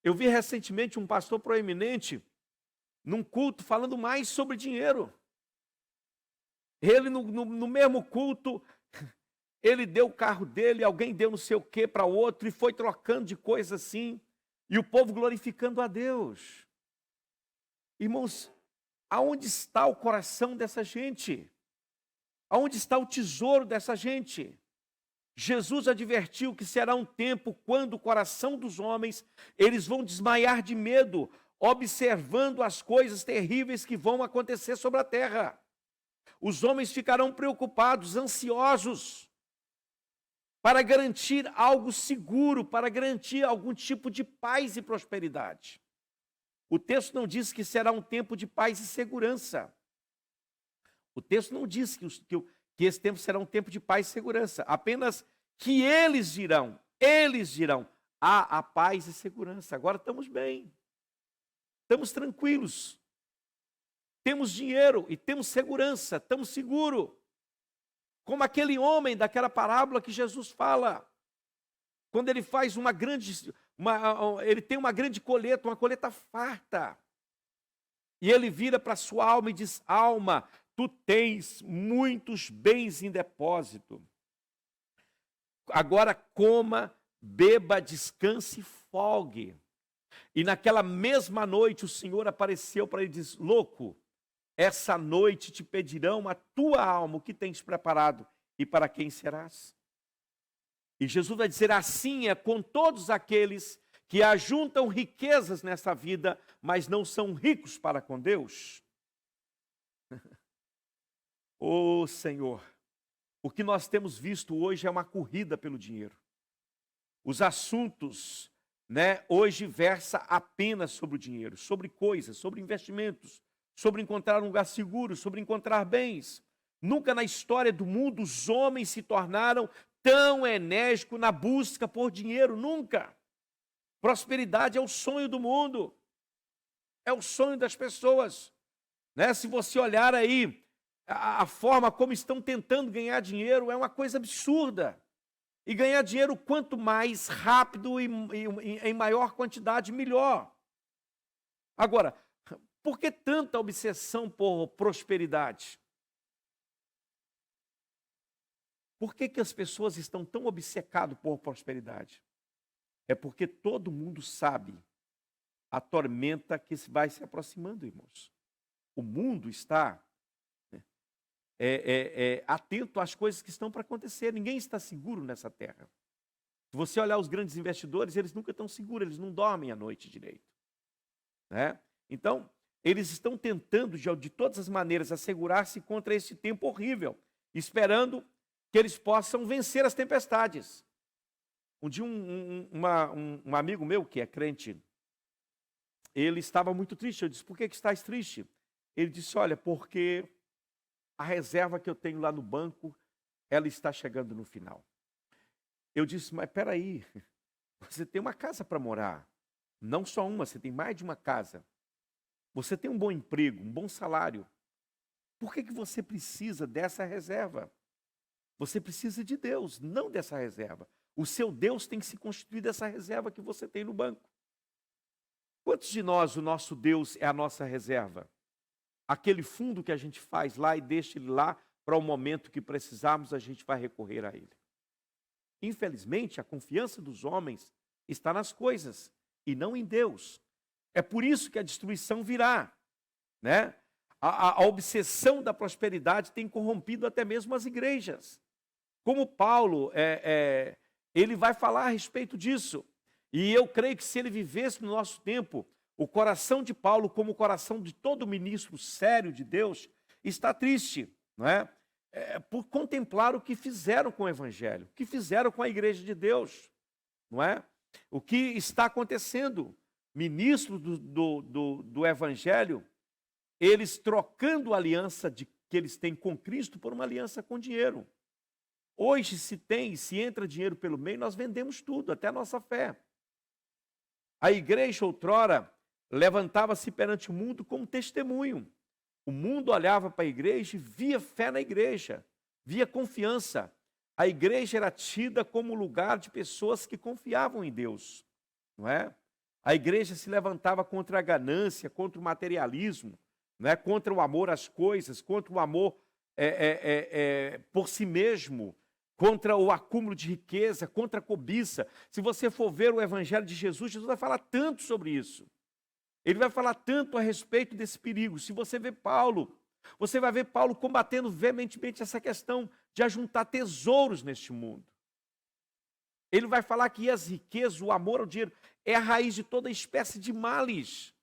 Eu vi recentemente um pastor proeminente num culto falando mais sobre dinheiro. Ele, no mesmo culto, ele deu o carro dele, alguém deu não sei o que para outro, e foi trocando de coisa assim, e o povo glorificando a Deus. Irmãos, aonde está o coração dessa gente? Aonde está o tesouro dessa gente? Jesus advertiu que será um tempo quando o coração dos homens, eles vão desmaiar de medo, observando as coisas terríveis que vão acontecer sobre a terra. Os homens ficarão preocupados, ansiosos, para garantir algo seguro, para garantir algum tipo de paz e prosperidade. O texto não diz que será um tempo de paz e segurança. O texto não diz que esse tempo será um tempo de paz e segurança, apenas que eles dirão, há a paz e segurança. Agora estamos bem, estamos tranquilos. Temos dinheiro e temos segurança, estamos seguros. Como aquele homem daquela parábola que Jesus fala. Quando ele faz ele tem uma grande colheita, uma colheita farta. E ele vira para a sua alma e diz: alma, tu tens muitos bens em depósito. Agora coma, beba, descanse e folgue. E naquela mesma noite o Senhor apareceu para ele e disse: louco, essa noite te pedirão a tua alma, o que tens preparado e para quem serás. E Jesus vai dizer: assim é com todos aqueles que ajuntam riquezas nessa vida, mas não são ricos para com Deus. Oh Senhor, o que nós temos visto hoje é uma corrida pelo dinheiro. Os assuntos, né, hoje versa apenas sobre o dinheiro, sobre coisas, sobre investimentos, sobre encontrar um lugar seguro, sobre encontrar bens. Nunca na história do mundo os homens se tornaram tão enérgicos na busca por dinheiro, nunca. Prosperidade é o sonho do mundo, é o sonho das pessoas, né? Se você olhar aí, a forma como estão tentando ganhar dinheiro é uma coisa absurda. E ganhar dinheiro quanto mais rápido e em maior quantidade, melhor. Agora, por que tanta obsessão por prosperidade? Por que que as pessoas estão tão obcecadas por prosperidade? É porque todo mundo sabe a tormenta que vai se aproximando, irmãos. O mundo está atento às coisas que estão para acontecer. Ninguém está seguro nessa terra. Se você olhar os grandes investidores, eles nunca estão seguros, eles não dormem à noite direito. Né? Então, eles estão tentando, de todas as maneiras, assegurar-se contra esse tempo horrível, esperando que eles possam vencer as tempestades. Um dia, um amigo meu, que é crente, ele estava muito triste. Eu disse, por que estás triste? Ele disse, olha, porque a reserva que eu tenho lá no banco, ela está chegando no final. Eu disse, mas peraí, você tem uma casa para morar. Não só uma, você tem mais de uma casa. Você tem um bom emprego, um bom salário. Por que você precisa dessa reserva? Você precisa de Deus, não dessa reserva. O seu Deus tem que se constituir dessa reserva que você tem no banco. Quantos de nós, o nosso Deus é a nossa reserva? Aquele fundo que a gente faz lá e deixa ele lá para o momento que precisarmos, a gente vai recorrer a ele. Infelizmente, a confiança dos homens está nas coisas e não em Deus. É por isso que a destruição virá, né? A obsessão da prosperidade tem corrompido até mesmo as igrejas. Como Paulo, ele vai falar a respeito disso. E eu creio que se ele vivesse no nosso tempo, o coração de Paulo, como o coração de todo ministro sério de Deus, está triste, não é? Por contemplar o que fizeram com o Evangelho, o que fizeram com a igreja de Deus, não é? O que está acontecendo. Ministros do Evangelho, eles trocando a aliança que eles têm com Cristo por uma aliança com dinheiro. Hoje, se entra dinheiro pelo meio, nós vendemos tudo, até a nossa fé. A igreja, outrora, levantava-se perante o mundo como testemunho. O mundo olhava para a igreja e via fé na igreja, via confiança. A igreja era tida como lugar de pessoas que confiavam em Deus, não é? A igreja se levantava contra a ganância, contra o materialismo, não é? Contra o amor às coisas, contra o amor por si mesmo, contra o acúmulo de riqueza, contra a cobiça. Se você for ver o Evangelho de Jesus, Jesus vai falar tanto sobre isso. Ele vai falar tanto a respeito desse perigo. Se você ver Paulo, você vai ver Paulo combatendo veementemente essa questão de ajuntar tesouros neste mundo. Ele vai falar que as riquezas, o amor ao dinheiro, é a raiz de toda espécie de males.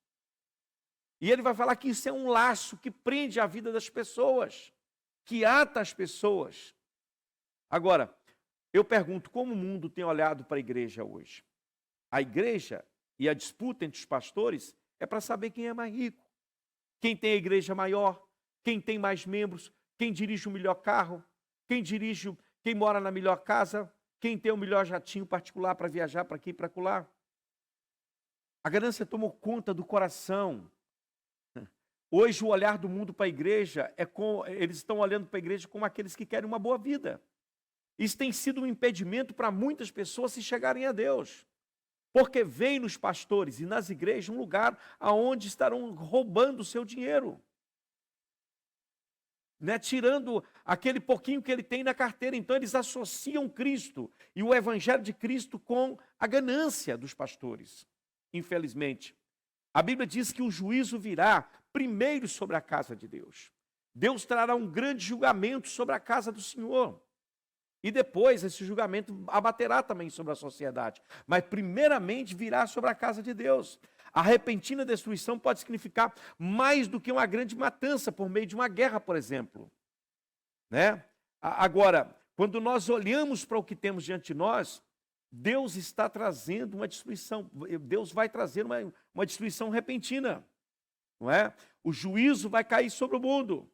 E ele vai falar que isso é um laço que prende a vida das pessoas, que ata as pessoas. Agora, eu pergunto, como o mundo tem olhado para a igreja hoje? A igreja e a disputa entre os pastores é para saber quem é mais rico, quem tem a igreja maior, quem tem mais membros, quem dirige o melhor carro, quem mora na melhor casa, quem tem o melhor jatinho particular para viajar para aqui e para acolá. A ganância tomou conta do coração. Hoje o olhar do mundo para a igreja eles estão olhando para a igreja como aqueles que querem uma boa vida. Isso tem sido um impedimento para muitas pessoas se chegarem a Deus. Porque vem nos pastores e nas igrejas um lugar aonde estarão roubando o seu dinheiro. Né? Tirando aquele pouquinho que ele tem na carteira. Então eles associam Cristo e o Evangelho de Cristo com a ganância dos pastores. Infelizmente. A Bíblia diz que o juízo virá primeiro sobre a casa de Deus. Deus trará um grande julgamento sobre a casa do Senhor. E depois esse julgamento abaterá também sobre a sociedade. Mas primeiramente virá sobre a casa de Deus. A repentina destruição pode significar mais do que uma grande matança por meio de uma guerra, por exemplo. Né? Agora, quando nós olhamos para o que temos diante de nós, Deus está trazendo uma destruição. Deus vai trazer uma destruição repentina. Não é? O juízo vai cair sobre o mundo.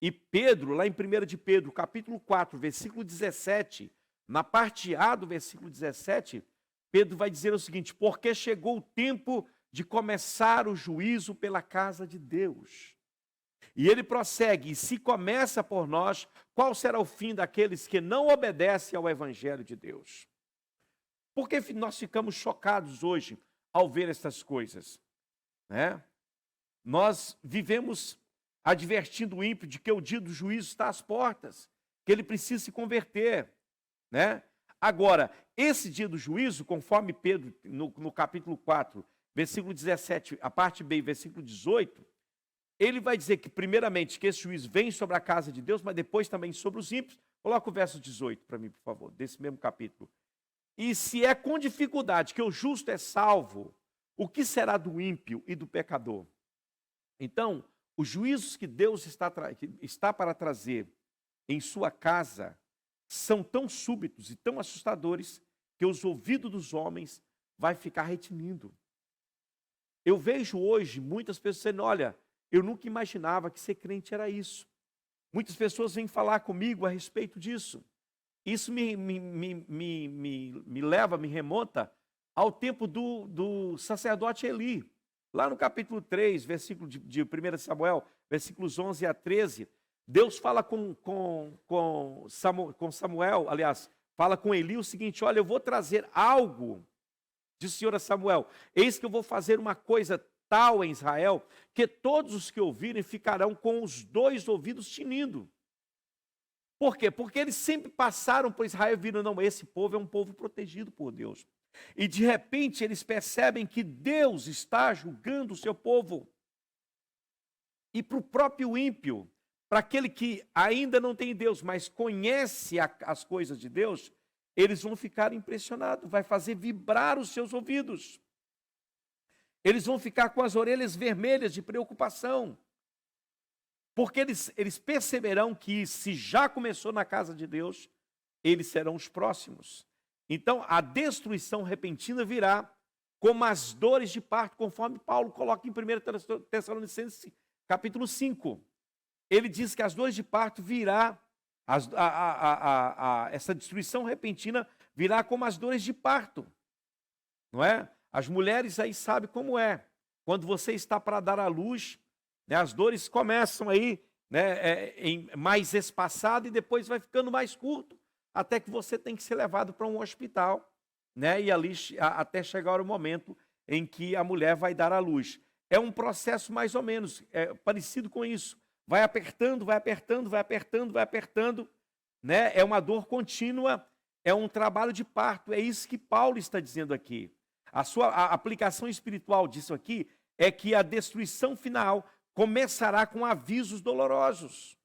E Pedro, lá em 1 de Pedro, capítulo 4, versículo 17, na parte A do versículo 17, Pedro vai dizer o seguinte: porque chegou o tempo de começar o juízo pela casa de Deus. E ele prossegue: e se começa por nós, qual será o fim daqueles que não obedecem ao Evangelho de Deus? Por que nós ficamos chocados hoje ao ver essas coisas? Né? Nós vivemos advertindo o ímpio de que o dia do juízo está às portas, que ele precisa se converter, né? Agora, esse dia do juízo, conforme Pedro, no capítulo 4, versículo 17, a parte B, versículo 18, ele vai dizer que, primeiramente, que esse juízo vem sobre a casa de Deus, mas depois também sobre os ímpios. Coloca o verso 18 para mim, por favor, desse mesmo capítulo. E se é com dificuldade que o justo é salvo, o que será do ímpio e do pecador? Então, os juízos que Deus está para trazer em sua casa são tão súbitos e tão assustadores que os ouvidos dos homens vai ficar retinindo. Eu vejo hoje muitas pessoas dizendo, olha, eu nunca imaginava que ser crente era isso. Muitas pessoas vêm falar comigo a respeito disso. Isso me remonta ao tempo do sacerdote Eli. Lá no capítulo 3, versículo de 1 Samuel, versículos 11 a 13, Deus fala com Samuel, aliás, fala com Eli o seguinte, olha, eu vou trazer algo, diz o Senhor a Samuel, eis que eu vou fazer uma coisa tal em Israel, que todos os que ouvirem ficarão com os dois ouvidos tinindo. Por quê? Porque eles sempre passaram por Israel e viram, não, esse povo é um povo protegido por Deus. E de repente eles percebem que Deus está julgando o seu povo. E para o próprio ímpio, para aquele que ainda não tem Deus, mas conhece as coisas de Deus, eles vão ficar impressionados, vai fazer vibrar os seus ouvidos. Eles vão ficar com as orelhas vermelhas de preocupação. Porque eles perceberão que se já começou na casa de Deus, eles serão os próximos. Então, a destruição repentina virá como as dores de parto, conforme Paulo coloca em 1 Tessalonicenses, capítulo 5. Ele diz que as dores de parto virá, essa destruição repentina virá como as dores de parto. Não é? As mulheres aí sabem como é. Quando você está para dar à luz, né, as dores começam aí, né, mais espaçado e depois vai ficando mais curto, até que você tem que ser levado para um hospital, né, e ali até chegar o momento em que a mulher vai dar à luz. É um processo mais ou menos parecido com isso. Vai apertando, vai apertando, vai apertando, vai apertando, né? É uma dor contínua, é um trabalho de parto. É isso que Paulo está dizendo aqui. A aplicação espiritual disso aqui é que a destruição final começará com avisos dolorosos.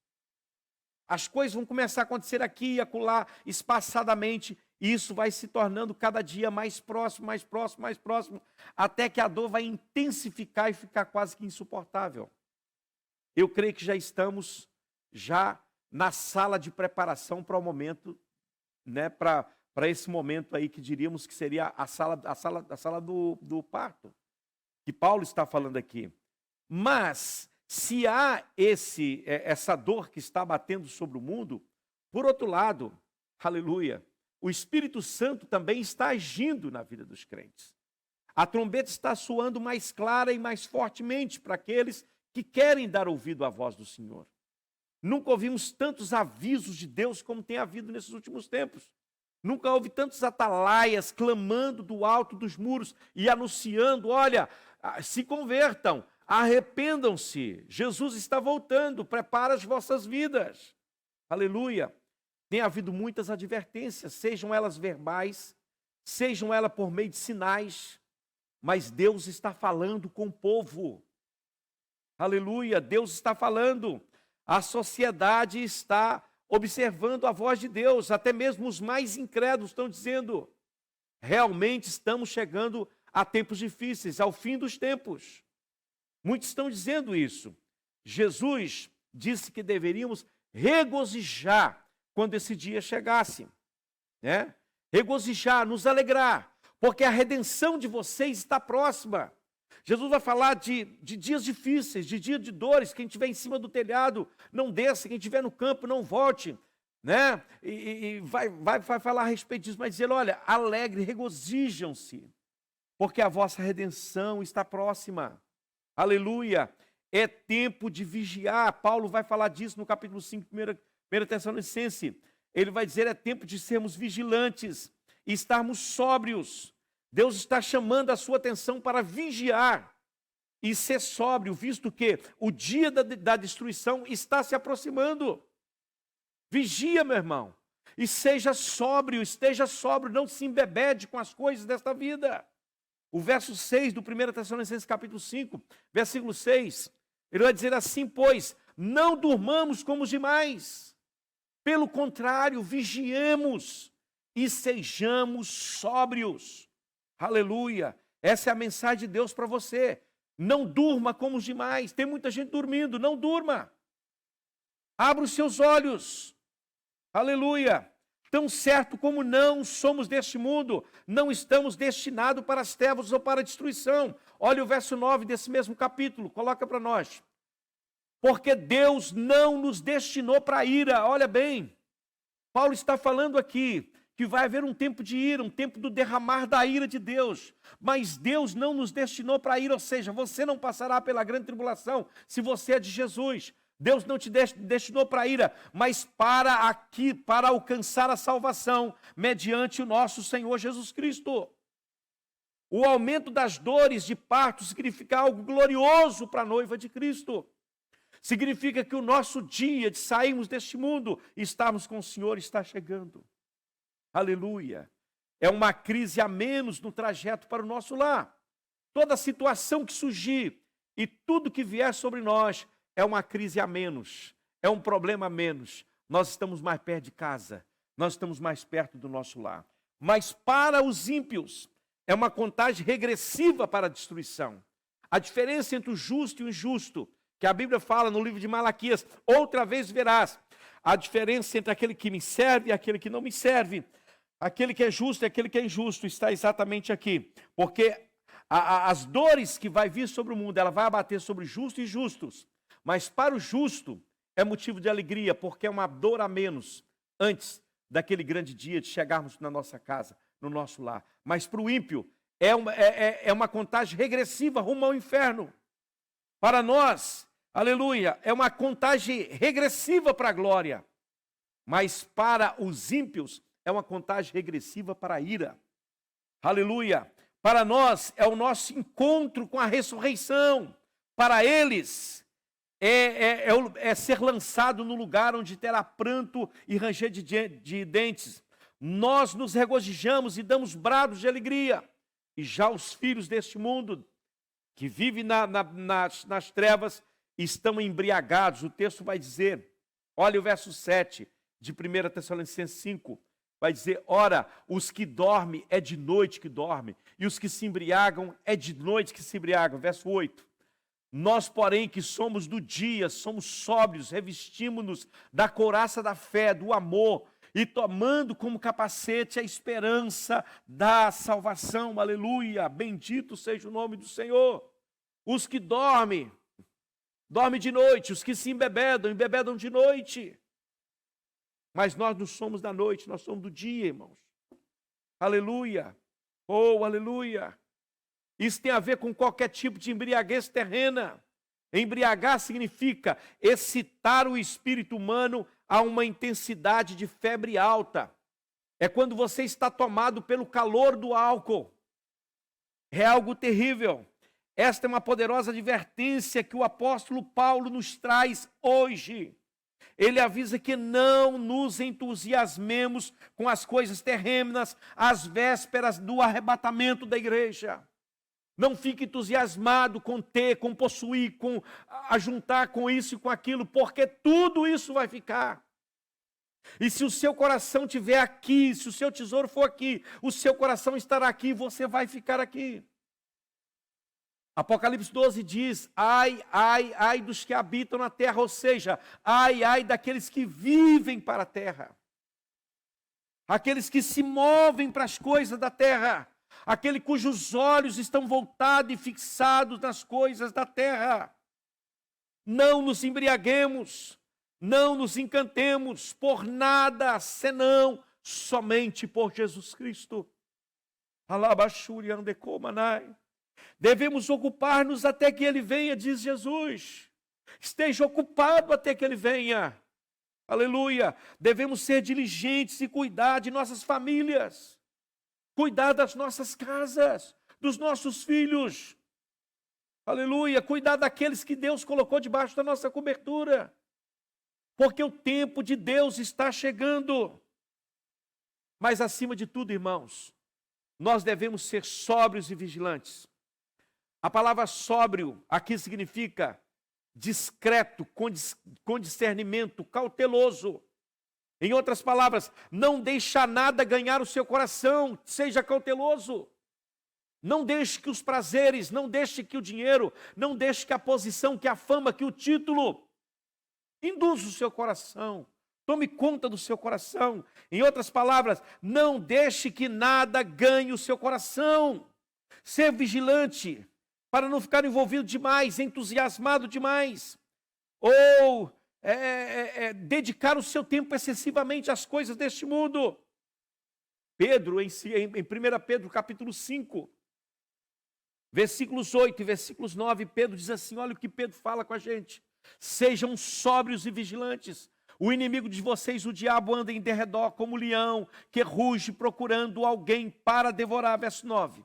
As coisas vão começar a acontecer aqui e acolá, espaçadamente, e isso vai se tornando cada dia mais próximo, mais próximo, mais próximo, até que a dor vai intensificar e ficar quase que insuportável. Eu creio que já estamos na sala de preparação para o momento, né, para esse momento aí que diríamos que seria a sala do parto, que Paulo está falando aqui. Mas, se há essa dor que está batendo sobre o mundo, por outro lado, aleluia, o Espírito Santo também está agindo na vida dos crentes. A trombeta está soando mais clara e mais fortemente para aqueles que querem dar ouvido à voz do Senhor. Nunca ouvimos tantos avisos de Deus como tem havido nesses últimos tempos. Nunca houve tantos atalaias clamando do alto dos muros e anunciando, olha, se convertam, arrependam-se, Jesus está voltando, prepara as vossas vidas. Aleluia. Tem havido muitas advertências, sejam elas verbais, sejam elas por meio de sinais, mas Deus está falando com o povo. Aleluia, Deus está falando. A sociedade está observando a voz de Deus, até mesmo os mais incrédulos estão dizendo, realmente estamos chegando a tempos difíceis, ao fim dos tempos. Muitos estão dizendo isso. Jesus disse que deveríamos regozijar quando esse dia chegasse, né? Regozijar, nos alegrar, porque a redenção de vocês está próxima. Jesus vai falar de dias difíceis, de dias de dores, quem estiver em cima do telhado não desça, quem estiver no campo não volte, né? E vai falar a respeito disso, mas dizer, olha, alegre, regozijam-se, porque a vossa redenção está próxima. Aleluia! É tempo de vigiar. Paulo vai falar disso no capítulo 5, 1 Tessalonicenses. Ele vai dizer, é tempo de sermos vigilantes e estarmos sóbrios. Deus está chamando a sua atenção para vigiar e ser sóbrio, visto que o dia da destruição está se aproximando. Vigia, meu irmão. E seja sóbrio, esteja sóbrio, não se embebede com as coisas desta vida. O verso 6 do 1 Tessalonicenses capítulo 5, versículo 6, ele vai dizer assim: pois não durmamos como os demais. Pelo contrário, vigiemos e sejamos sóbrios. Aleluia. Essa é a mensagem de Deus para você. Não durma como os demais. Tem muita gente dormindo, não durma. Abra os seus olhos. Aleluia. Tão certo como não somos deste mundo, não estamos destinados para as trevas ou para a destruição. Olha o verso 9 desse mesmo capítulo, coloca para nós. Porque Deus não nos destinou para a ira. Olha bem, Paulo está falando aqui que vai haver um tempo de ira, um tempo do derramar da ira de Deus. Mas Deus não nos destinou para a ira, ou seja, você não passará pela grande tribulação se você é de Jesus. Deus não te destinou para a ira, mas para alcançar a salvação mediante o nosso Senhor Jesus Cristo. O aumento das dores de parto significa algo glorioso para a noiva de Cristo. Significa que o nosso dia de sairmos deste mundo e estarmos com o Senhor está chegando. Aleluia. É uma crise a menos no trajeto para o nosso lar. Toda situação que surgir e tudo que vier sobre nós é uma crise a menos, é um problema a menos. Nós estamos mais perto de casa, nós estamos mais perto do nosso lar. Mas para os ímpios, é uma contagem regressiva para a destruição. A diferença entre o justo e o injusto, que a Bíblia fala no livro de Malaquias, outra vez verás, a diferença entre aquele que me serve e aquele que não me serve, aquele que é justo e aquele que é injusto, está exatamente aqui. Porque as dores que vai vir sobre o mundo, ela vai abater sobre justos e injustos. Mas para o justo é motivo de alegria, porque é uma dor a menos antes daquele grande dia de chegarmos na nossa casa, no nosso lar. Mas para o ímpio é uma contagem regressiva rumo ao inferno. Para nós, aleluia, é uma contagem regressiva para a glória. Mas para os ímpios é uma contagem regressiva para a ira. Aleluia. Para nós é o nosso encontro com a ressurreição. Para eles é ser lançado no lugar onde terá pranto e ranger de dentes. Nós nos regozijamos e damos brados de alegria. E já os filhos deste mundo, que vivem nas trevas, estão embriagados. O texto vai dizer, olha o verso 7 de 1 Tessalonicenses 5, vai dizer, ora, os que dormem é de noite que dormem, e os que se embriagam é de noite que se embriagam. Verso 8. Nós, porém, que somos do dia, somos sóbrios, revestimos-nos da couraça da fé, do amor, e tomando como capacete a esperança da salvação. Aleluia, bendito seja o nome do Senhor. Os que dormem de noite, os que se embebedam de noite. Mas nós não somos da noite, nós somos do dia, irmãos. Aleluia, oh, aleluia. Isso tem a ver com qualquer tipo de embriaguez terrena. Embriagar significa excitar o espírito humano a uma intensidade de febre alta. É quando você está tomado pelo calor do álcool. É algo terrível. Esta é uma poderosa advertência que o apóstolo Paulo nos traz hoje. Ele avisa que não nos entusiasmemos com as coisas terrenas às vésperas do arrebatamento da igreja. Não fique entusiasmado com ter, com possuir, com ajuntar com isso e com aquilo, porque tudo isso vai ficar. E se o seu coração estiver aqui, se o seu tesouro for aqui, o seu coração estará aqui e você vai ficar aqui. Apocalipse 12 diz, ai, ai, ai dos que habitam na terra, ou seja, ai, ai daqueles que vivem para a terra. Aqueles que se movem para as coisas da terra. Aquele cujos olhos estão voltados e fixados nas coisas da terra. Não nos embriaguemos, não nos encantemos por nada, senão somente por Jesus Cristo. Devemos ocupar-nos até que Ele venha, diz Jesus. Esteja ocupado até que Ele venha. Aleluia. Devemos ser diligentes e cuidar de nossas famílias. Cuidar das nossas casas, dos nossos filhos. Aleluia. Cuidar daqueles que Deus colocou debaixo da nossa cobertura. porque o tempo de Deus está chegando. Mas acima de tudo, irmãos, nós devemos ser sóbrios e vigilantes. A palavra sóbrio aqui significa discreto, com discernimento, cauteloso. Em outras palavras, não deixa nada ganhar o seu coração, seja cauteloso. Não deixe que os prazeres, não deixe que o dinheiro, não deixe que a posição, que a fama, que o título induza o seu coração. Tome conta do seu coração. Em outras palavras, não deixe que nada ganhe o seu coração. Ser vigilante para não ficar envolvido demais, entusiasmado demais. Ou dedicar o seu tempo excessivamente às coisas deste mundo. Pedro, em 1 Pedro capítulo 5, versículos 8 e versículos 9, Pedro diz assim, olha o que Pedro fala com a gente. Sejam sóbrios e vigilantes. O inimigo de vocês, o diabo, anda em derredor como leão, que ruge procurando alguém para devorar. Verso 9.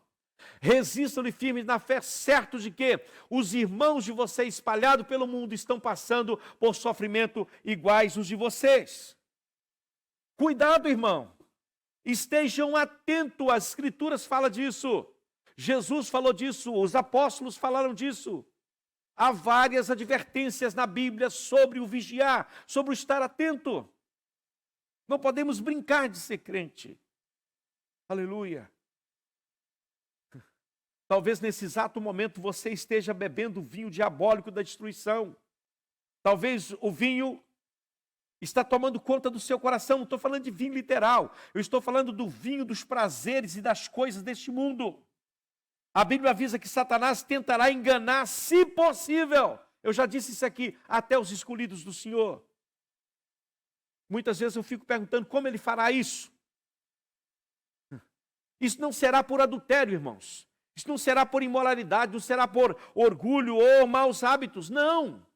Resistam-lhe firmes na fé, certos de que os irmãos de vocês espalhados pelo mundo estão passando por sofrimento iguais os de vocês. Cuidado, irmão. Estejam atentos, as Escrituras falam disso. Jesus falou disso, os apóstolos falaram disso. Há várias advertências na Bíblia sobre o vigiar, sobre o estar atento. Não podemos brincar de ser crente. Aleluia. Talvez nesse exato momento você esteja bebendo o vinho diabólico da destruição. Talvez o vinho está tomando conta do seu coração. Não estou falando de vinho literal. Eu estou falando do vinho dos prazeres e das coisas deste mundo. A Bíblia avisa que Satanás tentará enganar, se possível. Eu já disse isso aqui, até os escolhidos do Senhor. Muitas vezes eu fico perguntando como ele fará isso. Isso não será por adultério, irmãos. Isso não será por imoralidade, não será por orgulho ou maus hábitos, não.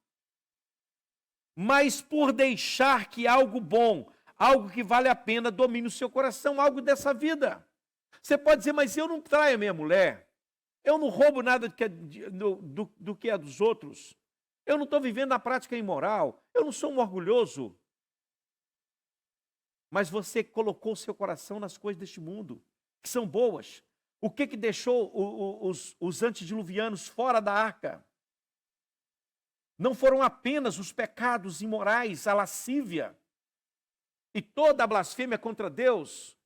Mas por deixar que algo bom, algo que vale a pena, domine o seu coração, algo dessa vida. Você pode dizer, mas eu não traio a minha mulher. Eu não roubo nada do que é dos outros. Eu não estou vivendo na prática imoral. Eu não sou um orgulhoso. Mas você colocou o seu coração nas coisas deste mundo, que são boas. O que deixou os antediluvianos fora da arca? Não foram apenas os pecados imorais, a lascívia e toda a blasfêmia contra Deus.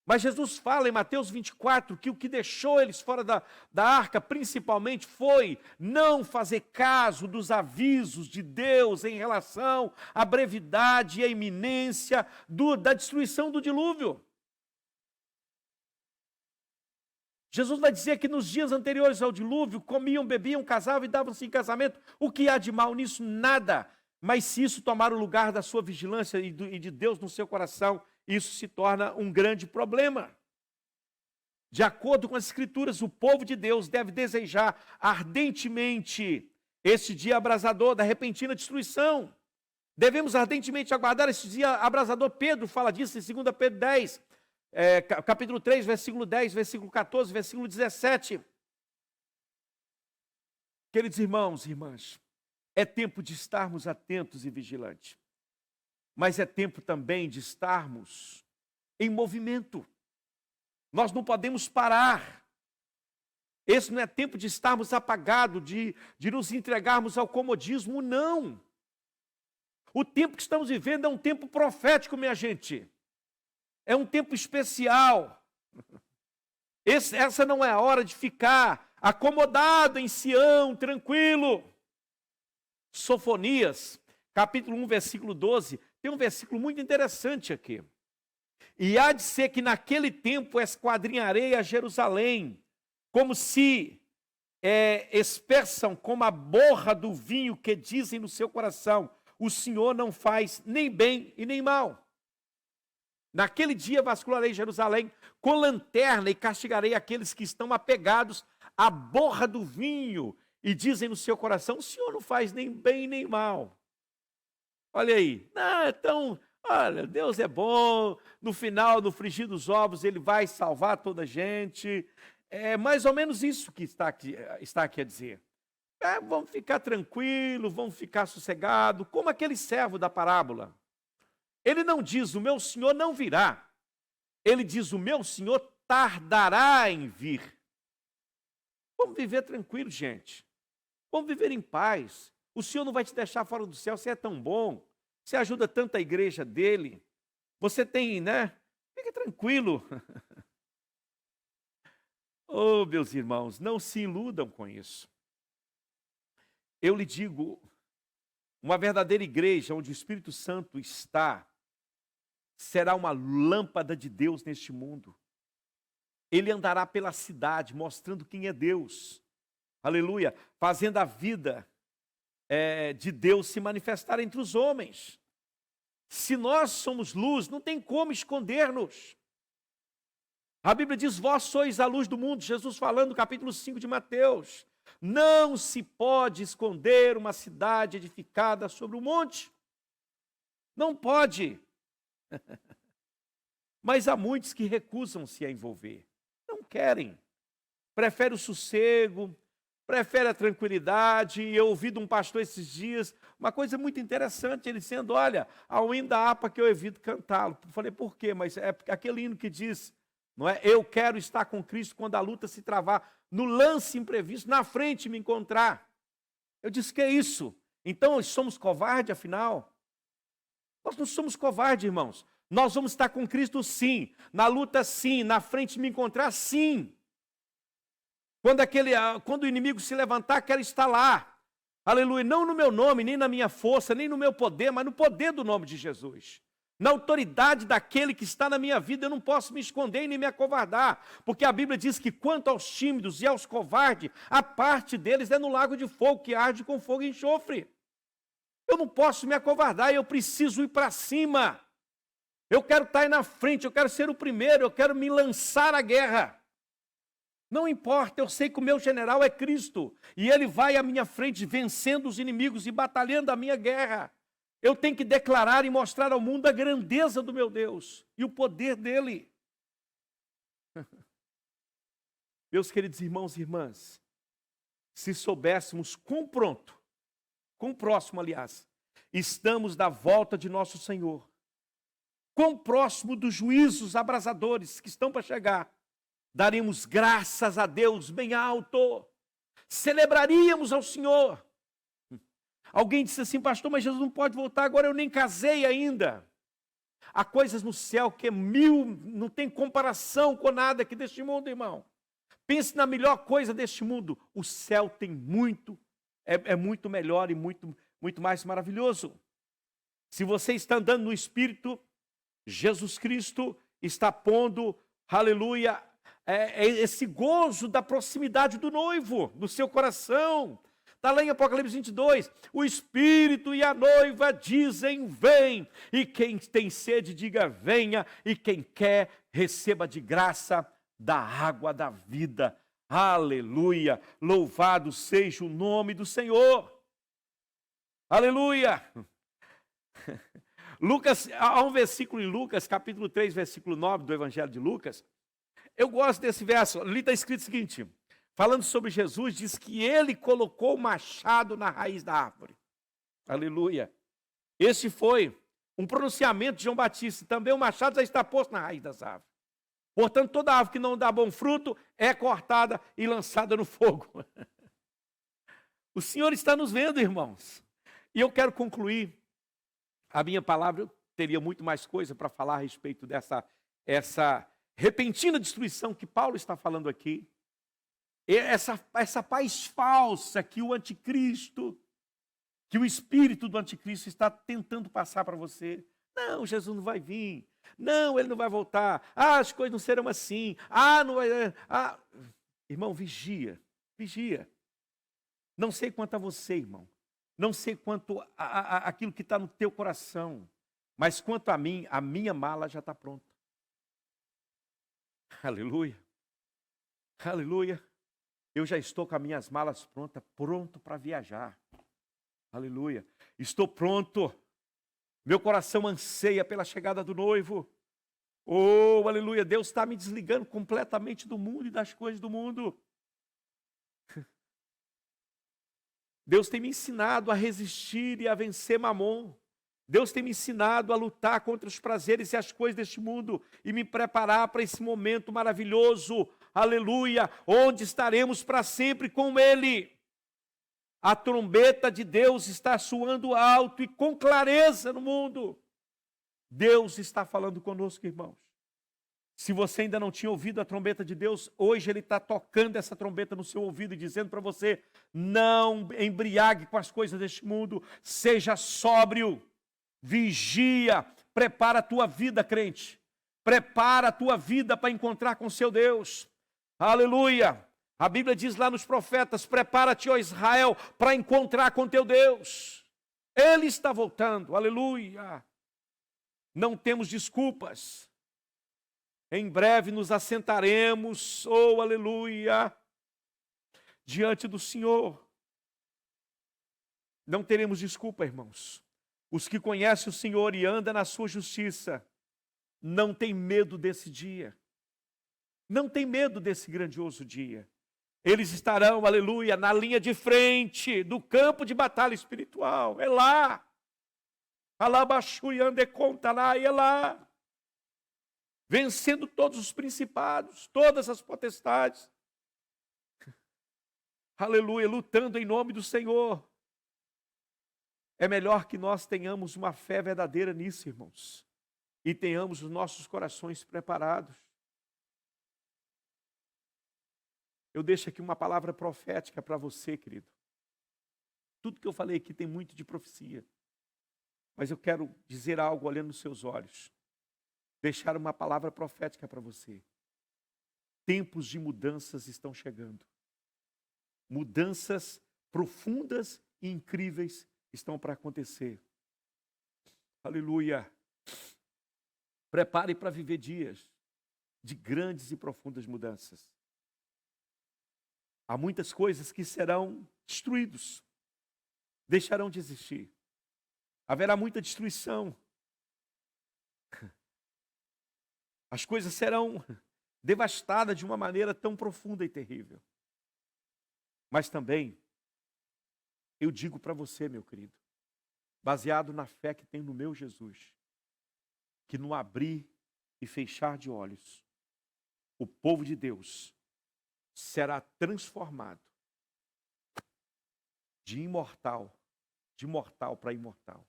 Mas Jesus fala em Mateus 24 que o que deixou eles fora da arca, principalmente, foi não fazer caso dos avisos de Deus em relação à brevidade e à iminência da destruição do dilúvio. Jesus vai dizer que nos dias anteriores ao dilúvio, comiam, bebiam, casavam e davam-se em casamento. O que há de mal nisso? Nada. Mas se isso tomar o lugar da sua vigilância e de Deus no seu coração, isso se torna um grande problema. De acordo com as Escrituras, o povo de Deus deve desejar ardentemente esse dia abrasador da repentina destruição. Devemos ardentemente aguardar esse dia abrasador. Pedro fala disso em 2 Pedro 10, capítulo 3, versículo 10, versículo 14, versículo 17. Queridos irmãos e irmãs, é tempo de estarmos atentos e vigilantes. Mas é tempo também de estarmos em movimento. Nós não podemos parar. Esse não é tempo de estarmos apagados, de nos entregarmos ao comodismo, não. O tempo que estamos vivendo é um tempo profético, minha gente. É um tempo especial. Essa não é a hora de ficar acomodado em Sião, tranquilo. Sofonias, capítulo 1, versículo 12, tem um versículo muito interessante aqui. E há de ser que naquele tempo esquadrinharei a Jerusalém, como se expressam como a borra do vinho que dizem no seu coração, o Senhor não faz nem bem e nem mal. Naquele dia vasculharei Jerusalém com lanterna e castigarei aqueles que estão apegados à borra do vinho e dizem no seu coração, o Senhor não faz nem bem nem mal. Olha aí, então, olha, Deus é bom, no final, no frigir dos ovos, Ele vai salvar toda a gente. É mais ou menos isso que está aqui a dizer. Vamos ficar tranquilo, vamos ficar sossegado, como aquele servo da parábola. Ele não diz, o meu senhor não virá. Ele diz, o meu senhor tardará em vir. Vamos viver tranquilo, gente. Vamos viver em paz. O Senhor não vai te deixar fora do céu, você é tão bom. Você ajuda tanto a igreja dele. Você tem, né? Fique tranquilo. Oh, meus irmãos, não se iludam com isso. Eu lhe digo, uma verdadeira igreja onde o Espírito Santo está, será uma lâmpada de Deus neste mundo. Ele andará pela cidade, mostrando quem é Deus. Aleluia. Fazendo a vida de Deus se manifestar entre os homens. Se nós somos luz, não tem como esconder-nos. A Bíblia diz, vós sois a luz do mundo. Jesus falando no capítulo 5 de Mateus. Não se pode esconder uma cidade edificada sobre um monte. Não pode. Mas há muitos que recusam-se a envolver. Não querem. Preferem o sossego, preferem a tranquilidade. Eu ouvi de um pastor esses dias uma coisa muito interessante, ele dizendo, olha, ao hino da harpa que eu evito cantá-lo. Falei, por quê? Mas é aquele hino que diz, não é? Eu quero estar com Cristo quando a luta se travar, no lance imprevisto, na frente me encontrar. Eu disse, que é isso? Então, somos covardes, afinal? Nós não somos covardes, irmãos. Nós vamos estar com Cristo, sim. Na luta, sim. Na frente me encontrar, sim. Quando o inimigo se levantar, quero estar lá. Aleluia. Não no meu nome, nem na minha força, nem no meu poder, mas no poder do nome de Jesus. Na autoridade daquele que está na minha vida, eu não posso me esconder e nem me acovardar. Porque a Bíblia diz que quanto aos tímidos e aos covardes, a parte deles é no lago de fogo que arde com fogo e enxofre. Eu não posso me acovardar, eu preciso ir para cima. Eu quero estar aí na frente, eu quero ser o primeiro, eu quero me lançar à guerra. Não importa, eu sei que o meu general é Cristo. E ele vai à minha frente vencendo os inimigos e batalhando a minha guerra. Eu tenho que declarar e mostrar ao mundo a grandeza do meu Deus e o poder dele. Meus queridos irmãos e irmãs, se soubéssemos quão próximo, aliás, estamos da volta de nosso Senhor, quão próximo dos juízos abrasadores que estão para chegar, daríamos graças a Deus bem alto, celebraríamos ao Senhor. Alguém disse assim, pastor, mas Jesus não pode voltar agora, eu nem casei ainda. Há coisas no céu que é mil, não tem comparação com nada aqui deste mundo, irmão. Pense na melhor coisa deste mundo. O céu tem muito, é muito melhor e muito mais maravilhoso. Se você está andando no Espírito, Jesus Cristo está pondo, aleluia, esse gozo da proximidade do noivo no seu coração. Está lá em Apocalipse 22, o Espírito e a noiva dizem, vem, e quem tem sede diga, venha, e quem quer, receba de graça da água da vida. Aleluia, louvado seja o nome do Senhor. Aleluia. Lucas, há um versículo em Lucas, capítulo 3, versículo 9 do Evangelho de Lucas. Eu gosto desse verso, ali está escrito o seguinte, falando sobre Jesus, diz que ele colocou o machado na raiz da árvore. Aleluia. Esse foi um pronunciamento de João Batista. Também o machado já está posto na raiz das árvores. Portanto, toda árvore que não dá bom fruto é cortada e lançada no fogo. O Senhor está nos vendo, irmãos. E eu quero concluir a minha palavra. Eu teria muito mais coisa para falar a respeito dessa repentina destruição que Paulo está falando aqui. Essa paz falsa que o anticristo, que o espírito do anticristo está tentando passar para você. Não, Jesus não vai vir. Não, ele não vai voltar. As coisas não serão assim. Não vai. Irmão, vigia. Não sei quanto a você, irmão. Não sei quanto aquilo que está no teu coração. Mas quanto a mim, a minha mala já está pronta. Aleluia. Aleluia. Eu já estou com as minhas malas prontas, pronto para viajar. Aleluia. Estou pronto. Meu coração anseia pela chegada do noivo. Oh, aleluia. Deus está me desligando completamente do mundo e das coisas do mundo. Deus tem me ensinado a resistir e a vencer Mamon. Deus tem me ensinado a lutar contra os prazeres e as coisas deste mundo e me preparar para esse momento maravilhoso, aleluia, onde estaremos para sempre com Ele. A trombeta de Deus está soando alto e com clareza no mundo. Deus está falando conosco, irmãos. Se você ainda não tinha ouvido a trombeta de Deus, hoje Ele está tocando essa trombeta no seu ouvido e dizendo para você: não embriague com as coisas deste mundo, seja sóbrio, vigia, prepara a tua vida, crente. Prepara a tua vida para encontrar com seu Deus. Aleluia! A Bíblia diz lá nos profetas: prepara-te, ó Israel, para encontrar com teu Deus. Ele está voltando, aleluia! Não temos desculpas. Em breve nos assentaremos, oh aleluia, diante do Senhor. Não teremos desculpa, irmãos. Os que conhecem o Senhor e andam na sua justiça, não tem medo desse dia. Não tem medo desse grandioso dia. Eles estarão, aleluia, na linha de frente do campo de batalha espiritual. É lá. Alabaxuiande contará, é lá. Vencendo todos os principados, todas as potestades. Aleluia, lutando em nome do Senhor. É melhor que nós tenhamos uma fé verdadeira nisso, irmãos. E tenhamos os nossos corações preparados. Eu deixo aqui uma palavra profética para você, querido. Tudo que eu falei aqui tem muito de profecia. Mas eu quero dizer algo olhando nos seus olhos. Deixar uma palavra profética para você. Tempos de mudanças estão chegando. Mudanças profundas e incríveis estão para acontecer. Aleluia. Prepare para viver dias de grandes e profundas mudanças. Há muitas coisas que serão destruídas, deixarão de existir. Haverá muita destruição. As coisas serão devastadas de uma maneira tão profunda e terrível. Mas também, eu digo para você, meu querido, baseado na fé que tenho no meu Jesus, que no abrir e fechar de olhos, o povo de Deus será transformado de imortal, de mortal para imortal,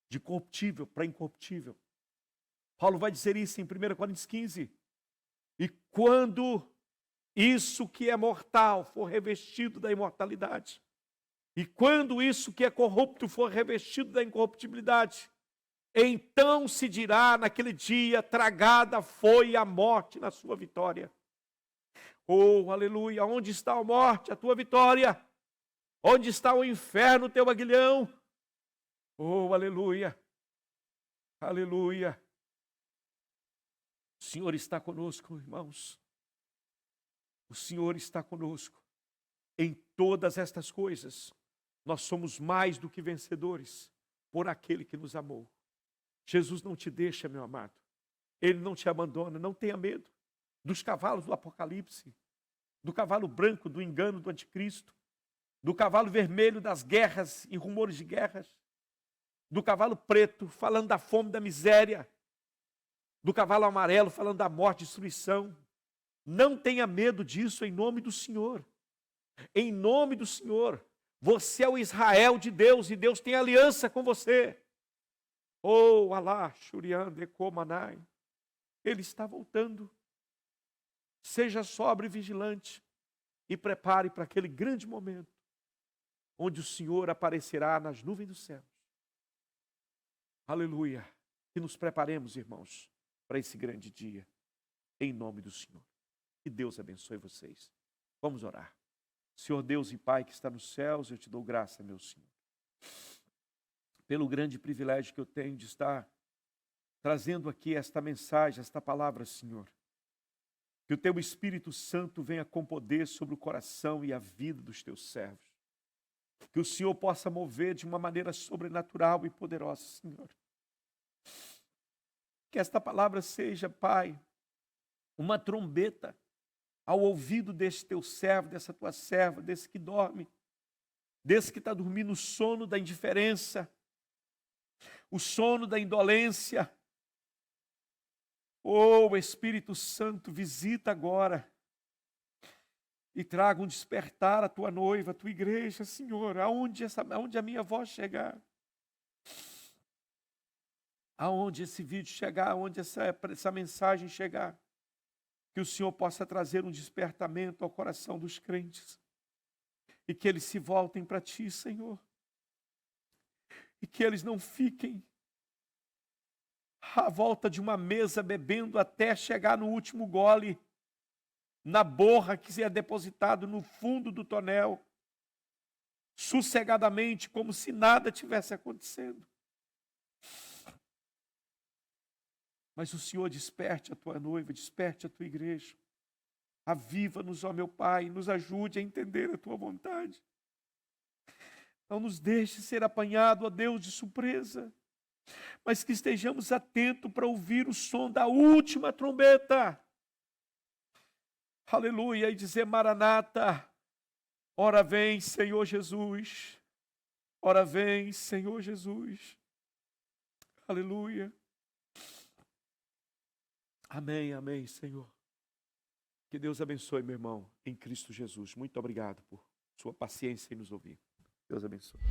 de corruptível para incorruptível. Paulo vai dizer isso em 1 Coríntios 15. E quando isso que é mortal for revestido da imortalidade, e quando isso que é corrupto for revestido da incorruptibilidade, então se dirá naquele dia: tragada foi a morte na sua vitória. Oh, aleluia! Onde está a morte, a tua vitória? Onde está o inferno, o teu aguilhão? Oh, aleluia! Aleluia! O Senhor está conosco, irmãos. O Senhor está conosco. Em todas estas coisas, nós somos mais do que vencedores por aquele que nos amou. Jesus não te deixa, meu amado. Ele não te abandona. Não tenha medo dos cavalos do Apocalipse, do cavalo branco do engano do anticristo, do cavalo vermelho das guerras e rumores de guerras, do cavalo preto falando da fome e da miséria, do cavalo amarelo falando da morte e destruição. Não tenha medo disso, em nome do Senhor. Em nome do Senhor. Você é o Israel de Deus e Deus tem aliança com você. Oh, Alá, Shuriande, Komanai. Ele está voltando. Seja sóbrio e vigilante e prepare para aquele grande momento onde o Senhor aparecerá nas nuvens dos céus. Aleluia. Que nos preparemos, irmãos, para esse grande dia, em nome do Senhor. Que Deus abençoe vocês. Vamos orar. Senhor Deus e Pai que está nos céus, eu te dou graça, meu Senhor, pelo grande privilégio que eu tenho de estar trazendo aqui esta mensagem, esta palavra, Senhor. Que o Teu Espírito Santo venha com poder sobre o coração e a vida dos Teus servos. Que o Senhor possa mover de uma maneira sobrenatural e poderosa, Senhor. Que esta palavra seja, Pai, uma trombeta ao ouvido desse Teu servo, dessa Tua serva, desse que dorme. desse que está dormindo o sono da indiferença, o sono da indolência. Oh, Espírito Santo, visita agora e traga um despertar à tua noiva, à tua igreja, Senhor, aonde a minha voz chegar, aonde esse vídeo chegar, aonde essa mensagem chegar, que o Senhor possa trazer um despertamento ao coração dos crentes e que eles se voltem para Ti, Senhor, e que eles não fiquem à volta de uma mesa bebendo até chegar no último gole, na borra que é depositado no fundo do tonel, sossegadamente, como se nada tivesse acontecendo. Mas o Senhor desperte a tua noiva, desperte a tua igreja. Aviva-nos, ó meu Pai, nos ajude a entender a tua vontade. Não nos deixe ser apanhado, ó Deus, de surpresa, mas que estejamos atentos para ouvir o som da última trombeta. Aleluia, e dizer: Maranata, ora vem, Senhor Jesus, ora vem, Senhor Jesus. Aleluia. Amém, amém, Senhor. Que Deus abençoe, meu irmão, em Cristo Jesus. Muito obrigado por sua paciência em nos ouvir. Deus abençoe.